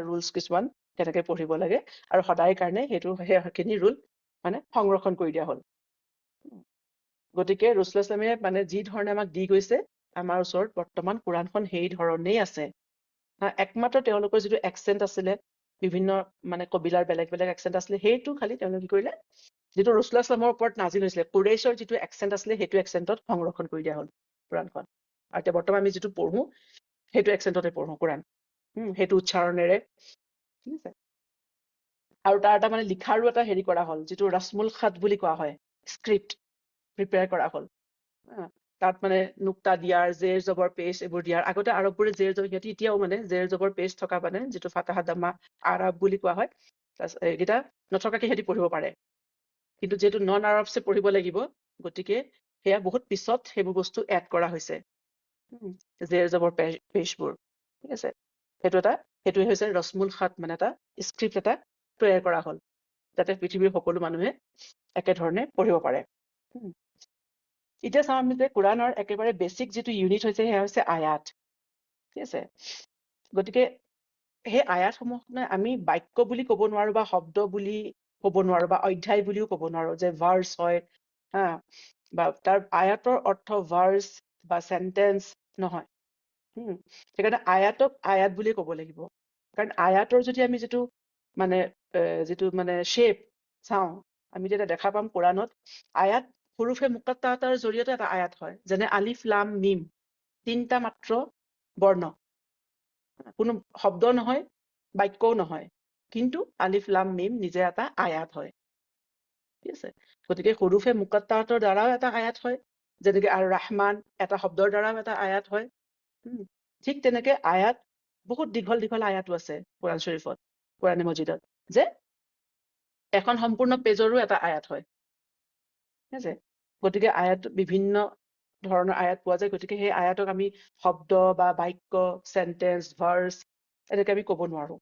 ৰুলছ কিছুমান কেনেকে পঢ়িব লাগে, আৰু সদায় কাৰণে সেইখিনি ৰুল মানে সংৰক্ষণ কৰি দিয়া হ'ল। গতিকে ৰাসূলুল্লাহ সাল্লাল্লাহু আলাইহি ওয়াসাল্লামে মানে যি ধৰণে আমাক দি গৈছে, আমাৰ ওচৰত বৰ্তমান কোৰাণখন সেই ধৰণেই আছে। একমাত্ৰ তেওঁলোকৰ যিটো একচেণ্ট আছিলে, বিভিন্ন মানে কবিলাৰ বেলেগ বেলেগ একচেণ্ট আছিলে, সেইটো খালি তেওঁলোকে কি কৰিলে, যিটো ৰাসূলুল্লাহ সাল্লাল্লাহু আলাইহি ওয়াসাল্লামৰ ওপৰত নাজিল হৈছিলে, কুৰেইছৰ যিটো একচেণ্ট আছিলে, সেইটো একচেণ্টত সংৰক্ষণ কৰি দিয়া হ'ল কোৰাণখন। আৰু এতিয়া বৰ্তমান আমি যিটো পঢ়ো, সেইটো একচেণ্টতে পঢ়ো কোৰাণ, সেইটো উচ্চাৰণেৰে। ঠিক আছে, আৰু তাৰ এটা মানে লিখাৰো এটা হেৰি কৰা হ'ল, যিটো ৰাছমুল খাত বুলি কোৱা হয়, স্ক্ৰিপ্ট প্ৰিপেয়াৰ কৰা হ'ল। তাত মানে নুক্তা দিয়াৰ, জেৰ জবৰ পেজ এইবোৰ দিয়াৰ, আগতে আৰববোৰে জেৰ জবৰ, সিহঁতি এতিয়াও মানে জেৰ জবৰ পেজ থকা মানে যিটো ফাতাহা দাম্মা আৰব বুলি কোৱা হয়, এইকেইটা নথকাকে সিহঁতি পঢ়িব পাৰে। কিন্তু যিহেতু নন আৰবছে পঢ়িব লাগিব, গতিকে সেয়া বহুত পিছত সেইবোৰ বস্তু এড কৰা হৈছে, জেৰ জবৰ পেজবোৰ। ঠিক আছে, সেইটোৱে হৈছে ৰছমুল খাত, মানে এটা স্ক্ৰিপ্ট এটা তৈয়াৰ কৰা হ'ল, যাতে পৃথিৱীৰ সকলো মানুহে একেধৰণে পঢ়িব পাৰে। এতিয়া চাওঁ আমি যে কোৰাণৰ একেবাৰে বেছিক যিটো ইউনিট হৈছে, সেয়া হৈছে আয়াত। ঠিক আছে, গতিকে সেই আয়াতসমূহ আমি বাক্য বুলি ক'ব নোৱাৰো, বা শব্দ বুলি ক'ব নোৱাৰো, বা অধ্যায় বুলিও ক'ব নোৱাৰো, যে ভাৰ্চ হয়, বা তাৰ আয়াতৰ অৰ্থ ভাৰ্চ বা চেন্টেন্স নহয়। সেইকাৰণে আয়াতক আয়াত বুলিয়ে ক'ব লাগিব, কাৰণ আয়াতৰ যদি আমি যিটো মানে শ্বেপ চাওঁ, আমি যেতিয়া দেখা পাম কোৰাণত আয়াত হুৰুফে মুকাত্তাতৰ জৰিয়তে এটা আয়াত হয়, যেনে আলিফ লাম মিম, 3টা মাত্ৰ বৰ্ণ, কোনো শব্দ নহয়, বাক্যও নহয়, কিন্তু আলিফ লাম মিম নিজে এটা আয়াত হয়। ঠিক আছে, গতিকে হুৰুফে মুকাত্তাতৰ দ্বাৰাও এটা আয়াত হয়, যেনেকে আৰু ৰাহমান এটা শব্দৰ দ্বাৰাও এটা আয়াত হয়। ঠিক তেনেকে আয়াত, বহুত দীঘল দীঘল আয়াতো আছে কোৰাণ শৰীফত, কোৰাণে মজিদত, যে এখন সম্পূৰ্ণ পেজৰো এটা আয়াত হয়। ঠিক আছে, গতিকে আয়াত বিভিন্ন ধৰণৰ আয়াত পোৱা যায়, গতিকে সেই আয়াতক আমি শব্দ বা বাক্য, চেন্টেন্স, ভাৰ্চ এনেকে আমি ক'ব নোৱাৰো,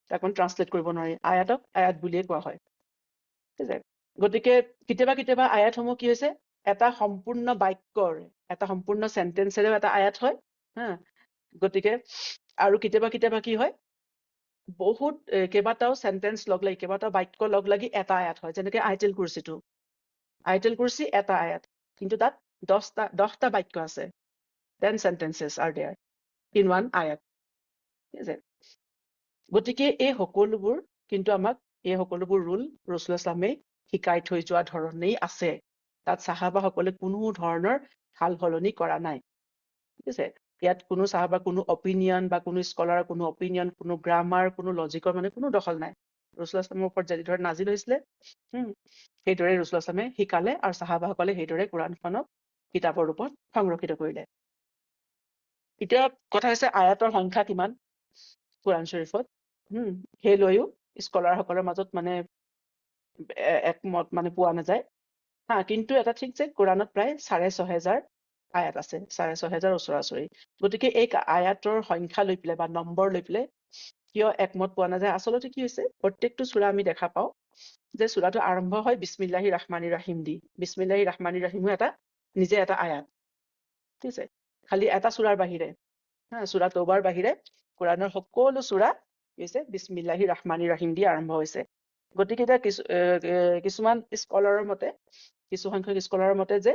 তাক মানে ট্ৰান্সলেট কৰিব নোৱাৰি, আয়াতক আয়াত বুলিয়ে কোৱা হয়। ঠিক আছে, গতিকে কেতিয়াবা কেতিয়াবা আয়াতসমূহ কি হৈছে, এটা সম্পূৰ্ণ বাক্যৰ, এটা সম্পূৰ্ণ চেন্টেন্সেৰেও এটা আয়াত হয়। গতিকে আৰু কেতিয়াবা কেতিয়াবা কি হয়, বহুত কেইবাটাও চেন্টেন্স লগ লাগি, কেইবাটাও বাক্য লগ লাগি এটা আয়াত হয়, যেনেকে আয়াতুল কুৰছিটো। আয়াতুল কুৰছি এটা আয়াত, কিন্তু তাত 10টা বাক্য আছে, 10 sentences are there in one আয়াত। ঠিক আছে, গতিকে এই সকলোবোৰ ৰুল ৰাসূলুল্লাহ সাল্লামে শিকাই থৈ যোৱা ধৰণেই আছে, তাত সাহাবাসকলে কোনো ধৰণৰ সাল সলনি কৰা নাই। ঠিক আছে, ইয়াত কোনো সাহাবাৰ কোনো অপিনিয়ন বা কোনো স্কলাৰৰ কোনো অপিনিয়ন, কোনো গ্ৰামাৰ, কোনো লজিকৰ মানে কোনো দখল নাই। ৰাসূলুল্লাহ সাল্লামৰ ওপৰত যেনেদৰে নাজিল হৈছিলে, সেইদৰে ৰাসূলুল্লাহ সাল্লামে শিকালে, আৰু সাহাবাসকলে সেইদৰে কোৰাণখনক কিতাপৰ ৰূপত সংৰক্ষিত কৰিলে। এতিয়া কথা হৈছে আয়াতৰ সংখ্যা কিমান কোৰআন শৰীফত সেই লৈও স্কলাৰসকলৰ মাজত মানে একমত মানে পোৱা নাযায় হা কিন্তু এটা ঠিক যে কোৰআনত প্ৰায় 6,500 আয়াত আছে 6,500 ওচৰা-ওচৰি গতিকে এই আয়াতৰ সংখ্যা লৈ পেলাই বা নম্বৰ লৈ পেলাই কিয় একমত পোৱা নাযায় আচলতে কি হৈছে প্ৰত্যেকটো সূৰা আমি দেখা পাওঁ যে সূৰাটো আৰম্ভ হয় বিসমিল্লাহিৰ ৰহমানিৰ ৰহিম দি বিসমিল্লাহিৰ ৰহমানিৰ ৰহিমো এটা নিজে এটা আয়াত ঠিক আছে খালি এটা সূৰাৰ বাহিৰে সূৰা তৌবাৰ বাহিৰে কোৰআনৰ সকলো সূৰা হৈছে বিসমিল্লাহিৰ ৰহমানিৰ ৰহিম দি আৰম্ভ হৈছে গতিকে এটা কিছুমান স্কলাৰৰ মতে কিছু সংখ্যক স্কলাৰৰ মতে যে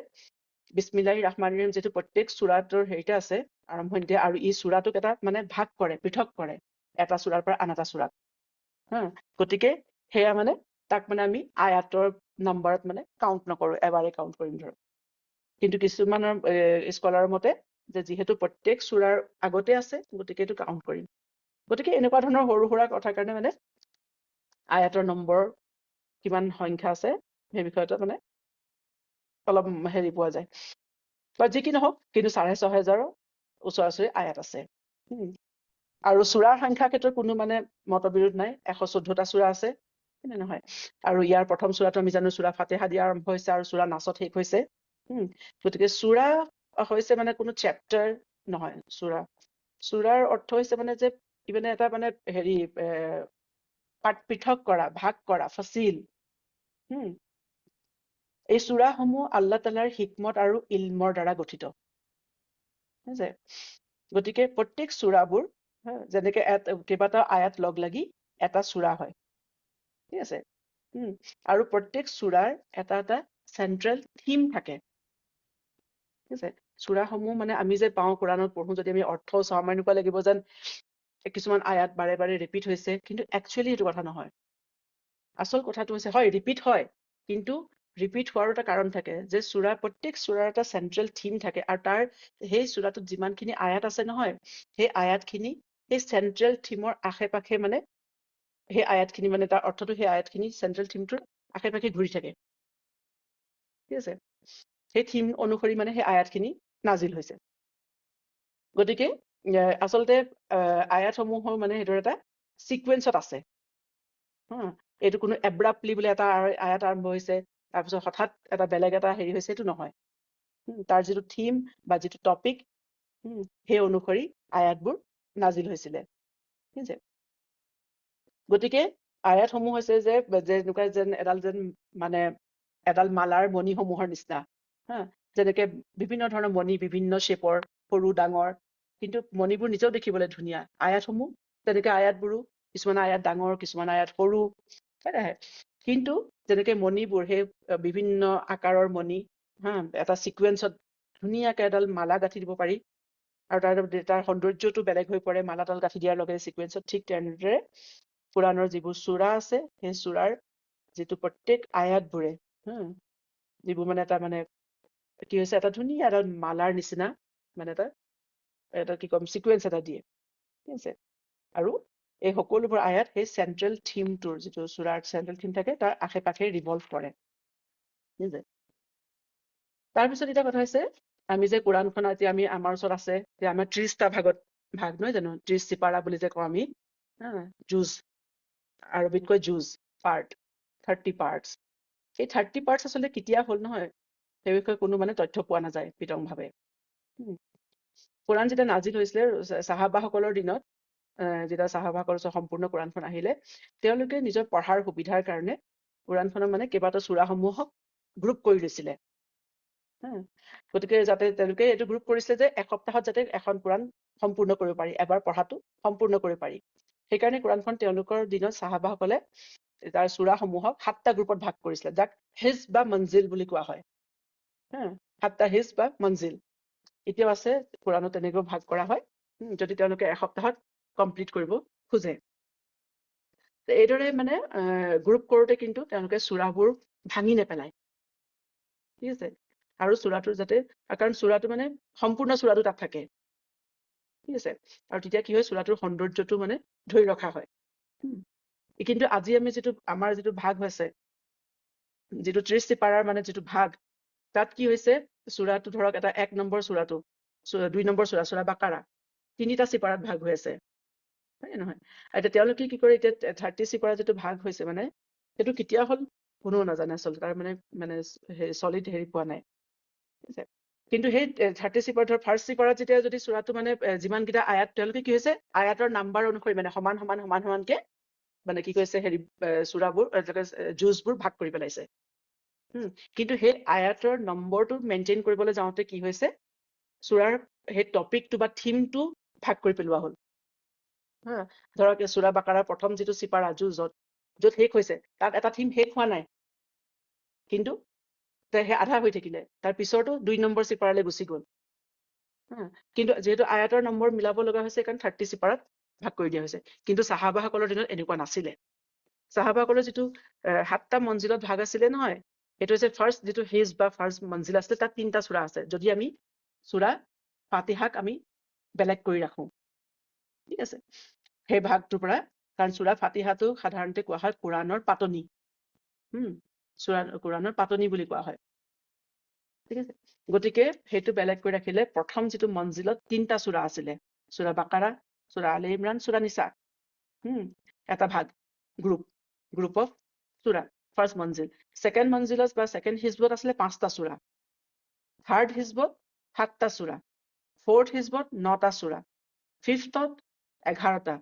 বিসমিল্লাহিৰ ৰহমানিৰ ৰহিম যেটো প্ৰত্যেক সূৰাটোৰ হেৰিতে আছে আৰম্ভণিতে আৰু এই সূৰাটোক এটা মানে ভাগ কৰে পৃথক কৰে এটা সূৰাৰ পৰা আন এটা সূৰাত গতিকে হেয়া মানে তাক মানে আমি আয়াতৰ নম্বৰত মানে কাউন্ট নকৰো এবাৰে কাউন্ট কৰিম ধৰ কিন্তু কিছুমানৰ স্কলাৰৰ মতে যে যেহেতু প্ৰত্যেক সূৰাৰ আগতে আছে গতিকে এটো কাউন্ট কৰিম গতিকে এনেকুৱা ধৰণৰ সৰু সৰু কথাৰ কাৰণে মানে আয়াতৰ নম্বৰ কিমান সংখ্যা আছে সেই বিষয়টো মানে অলপ হেৰি পোৱা যায় বা যি কি নহওক কিন্তু 6,500 ওচৰা-ওচৰি আয়াত আছে আৰু সূৰাৰ সংখ্যাৰ ক্ষেত্ৰত কোনো মানে মতবিৰোধ নাই 114টা সূৰা আছে নহয় আৰু ইয়াৰ প্ৰথম সূৰাটো আমি জানো সূৰা ফাতিহা দি আৰম্ভ হৈছে আৰু সূৰা নাছত শেষ হৈছে গতিকে সূৰা হৈছে মানে কোনো চেপ্টাৰ নহয় সূৰাৰ অৰ্থ হৈছে মানে যে মানে এটা মানে হেৰি পৃথক কৰা ভাগ কৰা ফসিল এই সূৰাসমূহ আল্লাহ তাআলাৰ হিকমত আৰু ইলমৰ দ্বাৰা গঠিত যে গতিকে প্ৰত্যেক সূৰাবোৰ যেনেকে কেইবাটাও আয়াত লগ লাগি এটা সূৰা হয় ঠিক আছে আৰু প্ৰত্যেক সূৰাৰ এটা এটা সেন্ট্ৰেল থিম থাকে ঠিক আছে সূৰাসমূহ মানে আমি যে পাওঁ কোৰআনত পঢ়ো যদি আমি অৰ্থ চাওঁ আমাৰ এনেকুৱা লাগিব যেন কিছুমান আয়াত বাৰে বাৰে ৰিপিট হৈছে কিন্তু একচুয়ালি এইটো কথা নহয় আসল কথাটো হৈছে হয় ৰিপিট হয় কিন্তু ৰিপিট হোৱাৰ এটা কাৰণ থাকে যে প্ৰত্যেক সূৰাৰ এটা সেন্ট্ৰেল থিম থাকে আৰু তাৰ সেই সূৰাটোত যিমানখিনি আয়াত আছে নহয় সেই আয়াতখিনি সেই সেন্ট্ৰেল থিমৰ আশে-পাশে মানে সেই আয়াতখিনি মানে তাৰ অৰ্থটো সেই আয়াতখিনি সেন্ট্ৰেল থিমটোৰ আশে-পাশে ঘূৰি থাকে ঠিক আছে সেই থিম অনুসৰি মানে সেই আয়াতখিনি নাজিল হৈছে গতিকে আসলতে আয়াতসমূহৰ মানে হেতৰ এটা সিকোয়েন্সত আছে এইটো কোনো এব্ৰাপ্টলি বুলি এটা আয়াত আৰম্ভ হৈছে তাৰপিছত হঠাৎ এটা বেলেগ এটা হেৰি হৈছে এইটো নহয় তাৰ যিটো থিম বা যিটো টপিক সেই অনুসৰি আয়াতবোৰ নাজিল হৈছিলে ঠিক আছে গতিকে আয়াতসমূহ হৈছে যে যেনেকুৱা যেন এডাল যেন মানে এডাল মালাৰ মণিসমূহৰ নিচিনা যেনেকে বিভিন্ন ধৰণৰ মণি বিভিন্ন শেপৰ সৰু ডাঙৰ কিন্তু মণিবোৰ নিজেও দেখিবলৈ ধুনীয়া আয়াতসমূহ তেনেকে আয়াতবোৰো কিছুমান আয়াত ডাঙৰ কিছুমান আয়াত সৰু কিন্তু যেনেকে মণিবোৰ সেই বিভিন্ন আকাৰৰ মণি এটা সিকোয়েন্সত ধুনীয়াকে এডাল মালা গাঁঠি দিব পাৰি আৰু তাৰ সৌন্দৰ্যটো বেলেগ হৈ পৰে মালাডাল গাঁঠি দিয়াৰ লগে সিকোয়েন্সত ঠিক তেনেদৰে কোৰআনৰ যিবোৰ সূৰা আছে সেই সূৰাৰ যিটো প্ৰত্যেক আয়াতবোৰে যিবোৰ মানে এটা মানে কি হৈছে এটা ধুনীয়া এটা মালাৰ নিচিনা মানে এটা কি কম সিকোয়েন্স এটা দিয়ে ঠিক আছে আৰু এই সকলোবোৰ আয়াত সেই সেন্ট্ৰেল থিমটোৰ যিটো সূৰাৰ সেন্ট্ৰেল থিম থাকে তাৰ আশে-পাশে ৰিভলভ কৰে ঠিক আছে তাৰপিছত এটা কথা হৈছে আমি যে কোৰআনখন আজি আমি আমাৰ ওচৰত আছে যে আমাৰ 30টা ভাগ নহয় জানো 30 সিপাৰা বুলি যে কওঁ আমি জুজ আৰবিতকৈ জুজ পাৰ্ট 30 পাৰ্টস এই 30 পাৰ্টস আচলতে কেতিয়া হ'ল নহয় সেই বিষয়ে কোনো মানে তথ্য পোৱা নাযায় বিতংভাৱে কোৰআন যেতিয়া নাজিল হৈছিলে সাহাবাসকলৰ দিনত যেতিয়া সাহাবাসকলৰ সম্পূৰ্ণ কোৰআনখন আহিলে তেওঁলোকে নিজৰ পঢ়াৰ সুবিধাৰ কাৰণে কোৰআনখনৰ মানে কেইবাটাও সূৰাসমূহক গ্ৰুপ কৰি লৈছিলে গতিকে যাতে তেওঁলোকে এইটো গ্ৰুপ কৰিছিলে যে এসপ্তাহত যাতে এখন কোৰআন সম্পূৰ্ণ কৰিব পাৰি এবাৰ পঢ়াটো সম্পূৰ্ণ কৰিব পাৰি সেইকাৰণে কোৰআনখন তেওঁলোকৰ দিনত সাহাবাসকলে তাৰ সূৰাসমূহক 7টা গ্ৰুপত ভাগ কৰিছিলে যাক হিজ বা মঞ্জিল বুলি কোৱা হয় 7টা হিজ বা মঞ্জিল এতিয়াও আছে কোৰআনত তেনেকৈ ভাগ কৰা হয় যদি তেওঁলোকে এসপ্তাহত কমপ্লিট কৰিব খোজে এইদৰে মানে গ্ৰুপ কৰোতে কিন্তু তেওঁলোকে সূৰাবোৰ ভাঙি নেপেলায় ঠিক আছে আৰু সূৰাটোৰ যাতে কাৰণ সূৰাটো মানে সম্পূৰ্ণ সূৰাটো তাত থাকে ঠিক আছে আৰু তেতিয়া কি হয় সূৰাটোৰ সৌন্দৰ্যটো মানে ধৰি ৰখা হয় কিন্তু আজি আমি আমাৰ যিটো ভাগ হৈছে যিটো 30 সিপাৰাৰ মানে যিটো ভাগ তাত কি হৈছে সূৰাটো ধৰক এটা 1 নম্বৰ সূৰাটো 2 নম্বৰ সূৰা বাকাৰা তিনিটা চিপাৰাত ভাগ হৈ আছে, হয় নহয়? এতিয়া তেওঁলোকে কি কৰে, এতিয়া 30 চিপাৰা যিটো ভাগ হৈছে মানে সেইটো কেতিয়া হ'ল কোনেও নাজানে আচলতে, তাৰ মানে চলিড হেৰি পোৱা নাই। ঠিক আছে? কিন্তু সেই 30 চিপাৰ ধৰ ফাৰ্ষ্ট চিপাৰত যেতিয়া যদি চূড়াটো মানে যিমানকেইটা আয়াত, তেওঁলোকে কি হৈছে আয়াতৰ নাম্বাৰ অনুসৰি মানে সমান সমানকে মানে কি কৈছে হেৰি চূড়াবোৰ জুজবোৰ ভাগ কৰি পেলাইছে। কিন্তু সেই আয়াতৰ নম্বৰটো মেইনটেইন কৰিবলৈ যাওঁতে কি হৈছে, চূড়াৰ সেই টপিকটো বা থিমটো ভাগ কৰি পেলোৱা হ'ল। ধৰক চূড়া বাকাৰাৰ প্ৰথম যিটো চিপাৰা য'ত শেষ হৈছে, তাত এটা থিম শেষ হোৱা নাই, কিন্তু সেই আধা হৈ থাকিলে, তাৰ পিছৰটো 2 নম্বৰ চিপাৰালৈ গুচি গ'ল। কিন্তু যিহেতু আয়াতৰ নম্বৰ মিলাব লগা হৈছে কাৰণ 30 চিপাৰাত ভাগ কৰি দিয়া হৈছে। কিন্তু চাহাবাসকলৰ দিনত এনেকুৱা নাছিলে। চাহাবাসকলৰ যিটো 7টা মঞ্জিলত ভাগ আছিলে নহয়, সেইটো হৈছে ফাৰ্ষ্ট যিটো হিজ বা ফাৰ্ষ্ট মঞ্জিল আছিলে, তাত 3টা চূড়া আছে। যদি আমি চূড়া ফাতিহাক আমি বেলেগ কৰি ৰাখো, ঠিক আছে, সেই ভাগটোৰ পৰা, কাৰণ চূড়া ফাতিহাটো সাধাৰণতে কোৱা হয় কোৰাণৰ পাতনি। কোৰাণৰ পাতনি বুলি কোৱা হয়, ঠিক আছে। গতিকে সেইটো বেলেগ কৰি ৰাখিলে প্ৰথম যিটো মঞ্জিলত 3টা চূড়া আছিলে, চূড়া বাকাৰা, চূড়া আলে ইমৰান, চূড়া নিচা, এটা ভাগ গ্ৰুপ অফ চূড়া, ফাৰ্ষ্ট মঞ্জিল। ছেকেণ্ড মঞ্জিলত বা ছেকেণ্ড হিজবত আছিলে 5টা চূড়া, থাৰ্ড হিজবত 7টা চূড়া, ফৰ্থ হিজবত 9টা চূড়া, ফিফ্থত 11টা,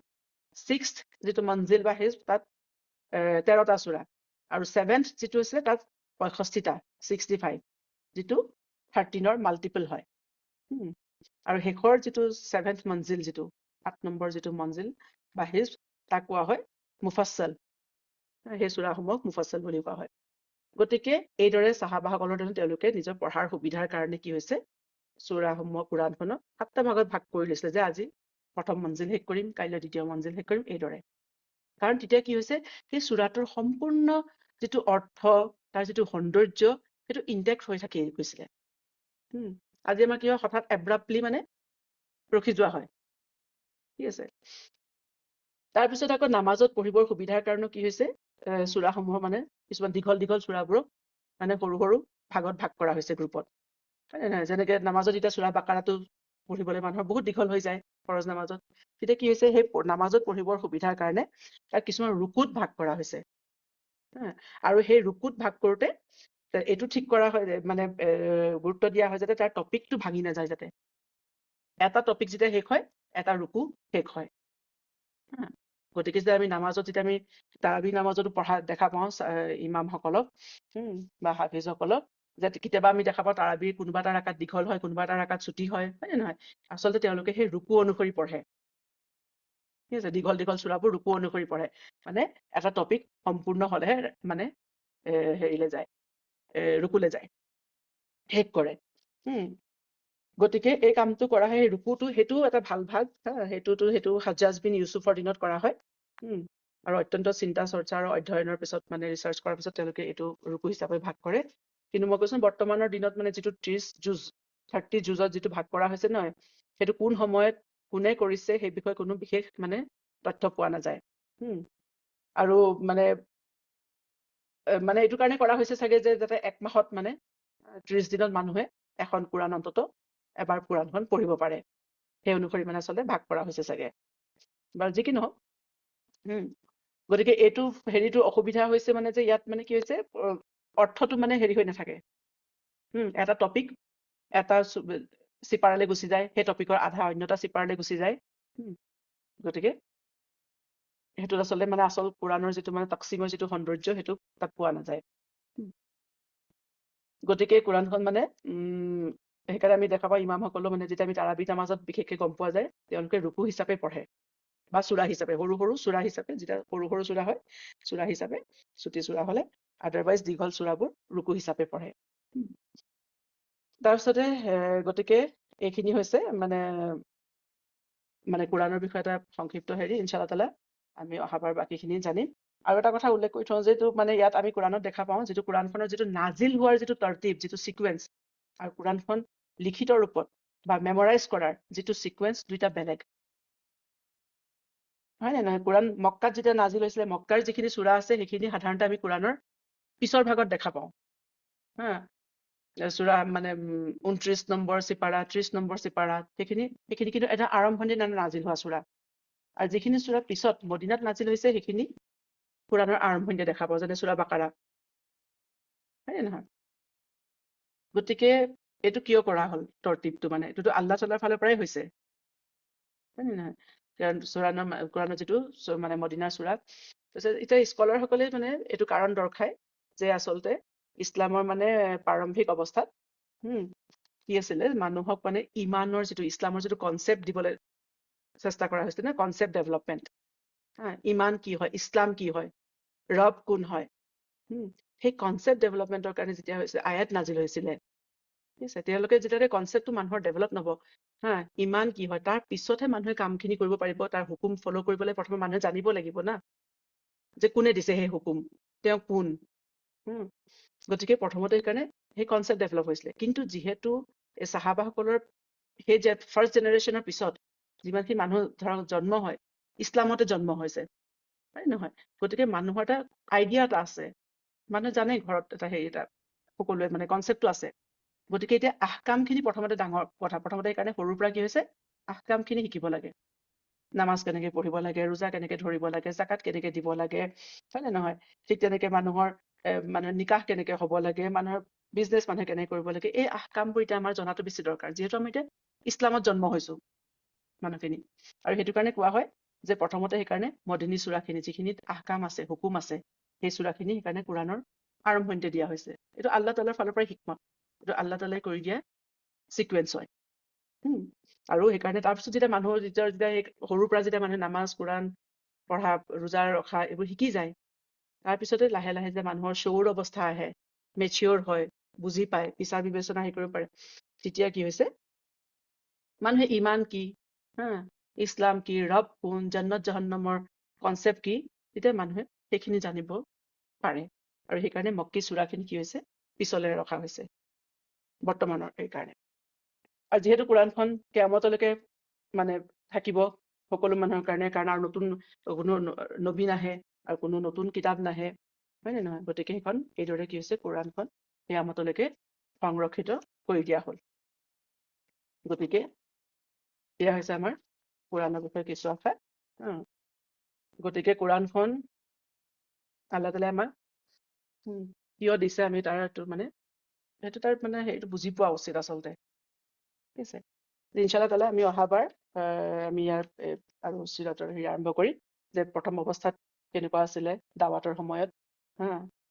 ছিক্সথ যিটো মঞ্জিল বা হিজব তাত 13টা চূড়া, আৰু ছেভেন্থ যিটো আছে তাত 65টা, 65, যিটো 13ৰ মাল্টিপল হয়। আৰু শেষৰ যিটো ছেভেন্থ মঞ্জিল, যিটো 7 নম্বৰ যিটো মঞ্জিল বা হিজব, তাক কোৱা হয় মুফাছল। সেই চূড়াসমূহক মুফাছল বুলি কোৱা হয়। গতিকে এইদৰে চাহাবাসকলৰ দিনত তেওঁলোকে নিজৰ পঢ়াৰ সুবিধাৰ কাৰণে কি হৈছে, চূড়াসমূহ কোৰাণখনক 7টা ভাগত ভাগ কৰি লৈছিলে, যে আজি প্ৰথম মঞ্জিল শেষ কৰিম, কাইলৈ দ্বিতীয় মঞ্জিল শেষ কৰিম, এইদৰে। কাৰণ তেতিয়া কি হৈছে, সেই চূড়াটোৰ সম্পূৰ্ণ যিটো অৰ্থ, তাৰ যিটো সৌন্দৰ্য, সেইটো ইনটেক্ট হৈ থাকি গৈছিলে। আজি আমাৰ কি হয়, হঠাৎ এব্ৰাপ্টলি মানে ৰখি যোৱা হয়, ঠিক আছে। তাৰপিছত আকৌ নামাজত পঢ়িবৰ সুবিধাৰ কাৰণে কি হৈছে, চূড়াসমূহৰ মানে কিছুমান দীঘল চূড়াবোৰক মানে সৰু ভাগত ভাগ কৰা হৈছে গ্ৰুপত, হয় নহয়? যেনেকে নামাজত এতিয়া চূড়া বাকাৰাটো পঢ়িবলৈ মানুহৰ বহুত দীঘল হৈ যায় ফৰজ নামাজত, তেতিয়া কি হৈছে, সেই নামাজত পঢ়িবৰ সুবিধাৰ কাৰণে তাক কিছুমান ৰুকুত ভাগ কৰা হৈছে। আৰু সেই ৰুকুত ভাগ কৰোতে এইটো ঠিক কৰা হয়, মানে গুৰুত্ব দিয়া হয় যাতে তাৰ টপিকটো ভাঙি নাযায়, যাতে এটা টপিক যেতিয়া শেষ হয় এটা ৰুকু শেষ হয়। গতিকে যেতিয়া আমি নামাজত, যেতিয়া আমি তাৰাবি নামাজতো পঢ়া দেখা পাওঁ ইমামসকলক বা হাফিজসকলক, যে কেতিয়াবা আমি দেখা পাওঁ তাৰাবিৰ কোনোবা এটা ৰাকাত দীঘল হয়, কোনোবা এটা ৰাকাত ছুটি হয়, হয় নে নহয়? আচলতে তেওঁলোকে সেই ৰুকু অনুসৰি পঢ়ে, ঠিক আছে। দীঘল চূড়াবোৰ ৰুকু অনুসৰি পঢ়ে, মানে এটা টপিক সম্পূৰ্ণ হলেহে মানে হেৰিলে যায়, ৰুকুলে যায়, শেষ কৰে। গতিকে এই কামটো কৰা হয়, সেই ৰুকুটো, সেইটোও এটা ভাল ভাগ, সেইটো হাজ্জাজ বিন ইউছুফৰ দিনত কৰা হয়। আৰু অত্যন্ত চিন্তা চৰ্চা আৰু অধ্যয়নৰ পিছত, মানে ৰিচাৰ্চ কৰাৰ পিছত তেওঁলোকে এইটো ৰুকু হিচাপে ভাগ কৰে। কিন্তু মই কৈছো বৰ্তমানৰ দিনত মানে যিটো 30 জুজত যিটো ভাগ কৰা হৈছে নহয়, সেইটো কোন সময়ত কোনে কৰিছে সেই বিষয়ে কোনো বিশেষ মানে তথ্য পোৱা নাযায়। আৰু মানে এইটো কাৰণে কৰা হৈছে চাগে, যে যাতে 1 মাহত মানে 30 দিনত মানুহে এখন কোৰাণ অন্তত এবাৰ কোৰাণখন পঢ়িব পাৰে, সেই অনুসৰি মানে আচলতে ভাগ কৰা হৈছে চাগে, বাৰু যি কি নহওক। গতিকে এইটো হেৰিটো অসুবিধা হৈছে মানে, যে ইয়াত মানে কি হৈছে, অৰ্থটো মানে হেৰি হৈ নাথাকে। এটা টপিক এটা চিপাৰালে গুচি যায়, সেই টপিকৰ আধা অন্যটা চিপাৰালে গুচি যায়। গতিকে সেইটো আচলতে মানে আচল কোৰাণৰ যিটো মানে তাকচিমৰ যিটো সৌন্দৰ্য, সেইটো তাত পোৱা নাযায়। গতিকে কোৰাণখন মানে সেইকাৰণে আমি দেখা পাওঁ ইমামসকলো মানে, যেতিয়া আমি তাৰাবি নামাজত বিশেষকে গম পোৱা যায়, তেওঁলোকে ৰুকু হিচাপে পঢ়ে বা চূড়া হিচাপে, সৰু চূড়া হিচাপে, যেতিয়া সৰু চূড়া হয়, চূড়া হিচাপে, চুটি চূড়া হলে, আদাৰৱাইজ দীঘল চূড়াবোৰ ৰুকু হিচাপে পঢ়ে। তাৰপিছতে গতিকে এইখিনি হৈছে মানে কোৰাণৰ বিষয়ে এটা সংক্ষিপ্ত হেৰি। ইনশাআল্লাহ তাআলা আমি অহাবাৰ বাকীখিনি জানিম। আৰু এটা কথা উল্লেখ কৰি থওঁ, যে মানে ইয়াত আমি কোৰাণত দেখা পাওঁ, যিটো কোৰাণখনৰ যিটো নাজিল হোৱাৰ যিটো তৰতিব, যিটো চিকুৱেঞ্চ, আৰু কোৰাণখন লিখিত ৰূপত বা মেমৰাইজ কৰাৰ যিটো চিকুৱেঞ্চ, দুইটা বেলেগ, হয় নে নহয়? কোৰাণ মক্কাত যেতিয়া নাজিল হৈছিলে, মক্কাৰ যিখিনি চূড়া আছে সেইখিনি সাধাৰণতে আমি কোৰাণৰ পিছৰ ভাগত দেখা পাওঁ। সূৰা মানে 29 নম্বৰ চিপাৰা 30 নম্বৰ চিপাৰা সেইখিনি কিন্তু এটা আৰম্ভণি নাজিল হোৱা সূৰা আৰু যিখিনি সূৰা পিছত মদিনাত নাজিল হৈছে সেইখিনি কুৰাণৰ আৰম্ভণিতে দেখা পাওঁ যেনে সূৰা বাকাৰা হয় নহয় গতিকে এইটো কিয় কৰা হ'ল তৰতিবটো মানে এইটোতো আল্লাহ তাআলাৰ ফালৰ পৰাই হৈছে হয় নহয় কাৰণ কুৰাণৰ যিটো মানে মদিনাৰ সূৰা এতিয়া স্কলাৰসকলে মানে এইটো কাৰণ দৰ্শায় যে আচলতে ইছলামৰ মানে প্ৰাৰম্ভিক অৱস্থাত কি আছিলে মানুহক মানে ইমানৰ যিটো ইছলামৰ যিটো কনচেপ্ট দিবলৈ চেষ্টা কৰা হৈছিলে না কনচেপ্ট ডেভেলপমেণ্ট ইমান কি হয় ইছলাম কি হয় ৰব কোন হয় সেই কনচেপ্ট ডেভেলপমেণ্টৰ কাৰণে যেতিয়া হৈছে আয়াত নাজিল হৈছিলে ঠিক আছে তেওঁলোকে যেতিয়া কনচেপ্টটো মানুহৰ ডেভেলপ নহব ইমান কি হয় তাৰ পিছতহে মানুহে কামখিনি কৰিব পাৰিব তাৰ হুকুম ফ'ল' কৰিবলৈ প্ৰথমে মানুহে জানিব লাগিব না যে কোনে দিছে সেই হুকুম তেওঁ কোন গতিকে প্ৰথমতে সেইকাৰণে সেই কনচেপ্ট ডেভেলপ হৈছিলে কিন্তু যিহেতু এই চাহাবাসকলৰ সেই যে ফাৰ্ষ্ট জেনেৰেশ্যনৰ পিছত যিমানখিনি মানুহ ধৰক জন্ম হয় ইছলামতে জন্ম হৈছে হয় নহয় গতিকে মানুহৰ এটা আইডিয়া এটা আছে মানুহে জানে ঘৰত এটা হেৰি এটা সকলোৱে মানে কনচেপ্টটো আছে গতিকে এতিয়া আহকামখিনি প্ৰথমতে ডাঙৰ কথা প্ৰথমতে সেইকাৰণে সৰুৰ পৰা কি হৈছে আহকামখিনি শিকিব লাগে নামাজ কেনেকে পঢ়িব লাগে ৰোজা কেনেকে ধৰিব লাগে জাকাত কেনেকে দিব লাগে হয় নে নহয় ঠিক তেনেকে মানুহৰ মানে নিকাহ কেনেকে হ'ব লাগে মানুহৰ বিজনেছ মানুহে কেনেকে কৰিব লাগে এই আহকামবোৰ এতিয়া আমাৰ জনাটো বেছি দৰকাৰ যিহেতু আমি এতিয়া ইছলামত জন্ম হৈছো মানুহখিনি আৰু সেইটো কাৰণে কোৱা হয় যে প্ৰথমতে সেইকাৰণে মদিনী সূৰাখিনি যিখিনিত আহকাম আছে হুকুম আছে সেই সূৰাখিনি সেইকাৰণে কুৰাণৰ আৰম্ভণিতে দিয়া হৈছে এইটো আল্লাহ তাআলাৰ ফালৰ পৰাই হিকমত এইটো আল্লাহ তাআলাই কৰি দিয়া সিকুৱেন্স হয় আৰু সেইকাৰণে তাৰপিছত যেতিয়া মানুহৰ যেতিয়া সৰুৰ পৰা যেতিয়া মানুহে নামাজ কুৰাণ পঢ়া ৰোজা ৰখা এইবোৰ শিকি যায় তাৰপিছতে লাহে লাহে যে মানুহৰ চৌৰ অৱস্থা আহে মেচিয়ৰ হয় বুজি পায় বিচাৰ বিবেচনা হেৰি কৰিব পাৰে তেতিয়া কি হৈছে মানুহে ইমান কি ইছলাম কি ৰব কোন জান্নাত জাহান্নামৰ কনচেপ্ট কি তেতিয়া মানুহে সেইখিনি জানিব পাৰে আৰু সেইকাৰণে মক্কী সূৰাখিনি কি হৈছে পিছলৈ ৰখা হৈছে বৰ্তমানৰ এইকাৰণে আৰু যিহেতু কুৰাণখন কিয়ামতলৈকে মানে থাকিব সকলো মানুহৰ কাৰণে কাৰণ আৰু নতুন কোনো নবী নাহে আৰু কোনো নতুন কিতাপ নাহে হয় নে নহয় গতিকে সেইখন এইদৰে কি হৈছে কুৰাণখন কিয়ামতলৈকে সংৰক্ষিত কৰি দিয়া হ'ল গতিকে এয়া হৈছে আমাৰ কুৰাণৰ বিষয়ে কিছু আশা গতিকে কুৰাণখন আল্লাহ তাআলাই আমাক কিয় দিছে আমি তাৰ মানে সেইটো তাৰ মানে সেইটো বুজি পোৱা উচিত আচলতে ঠিক আছে ইনশাআল্লাহ তাআলা আমি অহাবাৰ আমি ইয়াৰ আৰু চিৰাতৰ হেৰি আৰম্ভ কৰি যে প্ৰথম অৱস্থাত কেনেকুৱা আছিলে দাৱাতৰ সময়ত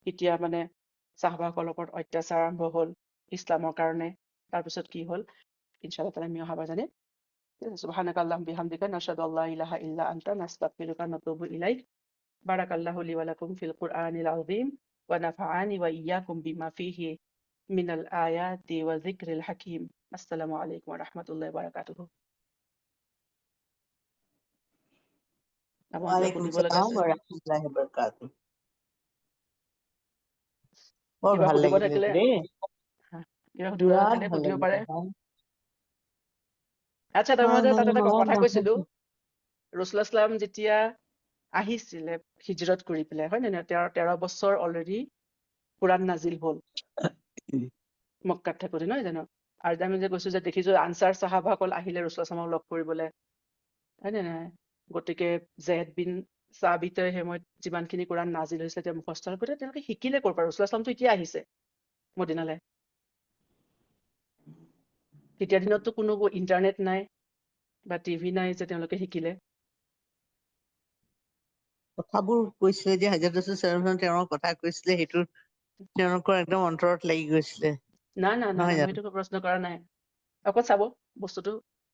এতিয়া মানে চাহাবাসকলৰ ওপৰত অত্যাচাৰ আৰম্ভ হ'ল ইছলামৰ কাৰণে তাৰপিছত কি হ'ল ইনশাআল্লাহ তাআলা আমি অহাবাৰ জানিম সুবহানাকাল্লাহুম্মা বিহামদিকা নাশহাদু আল্লা ইলাহা ইল্লা আনতা নাস্তাগফিৰুকা ওয়া নাতুবু ইলাইক বাৰাকাল্লাহু লি ওয়া লাকুম ফিল কুরআনিল আযীম ওয়া নাফা'আনি ওয়া ইয়্যাকুম বিমা ফীহি মিনাল আয়াতি ওয়া যিকরিল হাকীম আসসালামু আলাইকুম ওয়া রাহমাতুল্লাহি ওয়া বারাকাতুহু আপোনাৰ কিবা ওয়ালাইকুম সুধিব লগা সালাম আছে ওয়া ৰাহমাতুল্লাহি ওয়া বাৰাকাতুহু বৰ কিবা ভাল সুধিব লাগিলে থাকিলে দেই কিবা সুধিব লগা বিৰাট থাকিলে ভাল সুধিব পাৰে লাগিলে আচ্ছা তাৰমানে তাত এটা কথা কৈছিলো নহয় ৰাসূলুল্লাহ সাল্লাম যেতিয়া আহিছিলে হিজৰত কৰি পেলাই হয় নে নহয় 13 বছৰ অলৰেডি কুৰাণ নাজিল হ'ল মক্কাত থাকোতে নহয় জানো আৰু আমি যে কৈছো যে দেখিছো আনসাৰ সাহাবাসকল আহিলে ৰাসূলুল্লাহ সাল্লামক লগ কৰিবলৈ হয় নে নহয় গতিকে জেদ বিন সাবিতে সময়ত যিমানখিনি কুৰাণ নাজিল হৈছিলে তেওঁ মুখস্থ কৰি তেওঁলোকে শিকিলে ক'ৰ পৰা ৰাসূলুল্লাহ সাল্লামটো এতিয়া আহিছে মদিনালৈ তেতিয়া দিনততো কোনো ইণ্টাৰনেট নাই বা টিভি নাই যে তেওঁলোকে শিকিলে কথাবোৰ কৈছিলে যে হযৰত ৰাসূল সাল্লাল্লাহু আলাইহি তেওঁৰ কথা কৈছিলে সেইটো তেওঁলোকৰ একদম অন্তৰত লাগি গৈছিলে না না না নহয় মই জানো সেইটো প্ৰশ্ন কৰা নাই অকল চাব বস্তুটো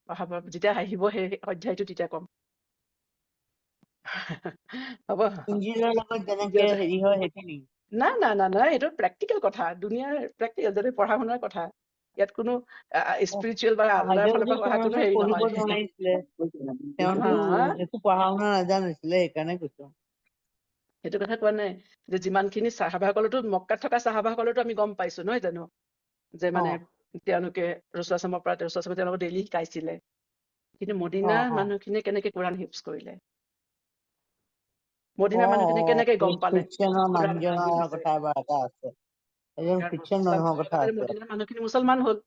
অহাবাৰ যেতিয়া আহিব সেই অধ্যায়টো তেতিয়া ক'ম হ'ব ইঞ্জিলৰ লগত যেনেকে দিয়ক। হেৰি হয় সেইটো নেকি না না না না এইটো প্ৰেক্টিকেল কথা দুনিয়াৰ প্ৰেক্টিকেল যদি পঢ়া শুনাৰ কথা ইয়াত কোনো স্পিৰিচুৱেল বা আল্লাহৰ ফালৰ পৰা অহা কোনো তেওঁলোকে হেৰি পঢ়িব নহয় নোৱাৰিছিলে তেওঁতো হা একো পঢ়া শুনা নাজানিছিলে সেইকাৰণে কৈছো সেইটো কথা কোৱা নাই যে যিমানখিনি চাহাবাসকলতো মক্কাত থকা চাহাবাসকলতো আমি গম পাইছো নহয় জানো যে অ মানে তেওঁলোকে ৰাসূলুল্লাহ সাল্লামৰ পৰা ৰাসূলুল্লাহ সাল্লামে তেওঁলোকক ডেইলি শিকাইছিলে কিন্তু অ মদিনাৰ অ মানুহখিনিয়ে কেনেকে কুৰাণ হিফজ কৰিলে অ মদিনাৰ মানুহখিনিয়ে কেনেকে গম পালে খ্ৰীষ্টিয়ানৰ কুৰাণ নাজিল মানুহজনৰ হৈছে কথা এবাৰ এটা আছে এজন কাৰণ খ্ৰীষ্টিয়ান ইছলাম মানুহৰ ধৰ্মৰ কথা মাজেৰে আছে মদিনাৰ মানুহখিনি মুছলমান হ'ল।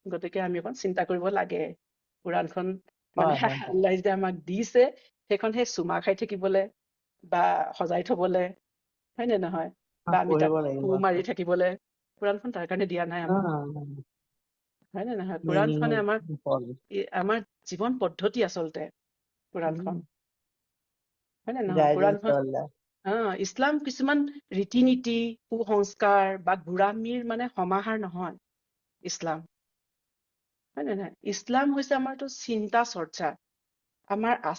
গতিকে আমি অকণ চিন্তা কৰিব লাগে। কোৰাণখন মানে হয় আল্লাহ যে আমাক দিছে, সেইখন সেই চুমা খাই থাকিবলে বা সজাই থবলে, হয় নে নহয়? বা আমি পঢ়িব তাত লাগিব ফু মাৰি থাকিবলে কোৰাণখন তাৰ কাৰণে দিয়া নাই আমাক, হয় নে নহয়? কোৰাণখনে আমাৰ জীৱন পদ্ধতি আচলতে, কোৰাণখন, হয় নে নহয়? কোৰাণখন ইছলাম কিছুমান ৰীতি-নীতি, কুসংস্কাৰ বা গোড়ামীৰ মানে সমাহাৰ নহয় ইছলাম, হয় নে নহয়? ইছলাম হৈছে আমাৰতো চিন্তা চৰ্চা, আমাৰ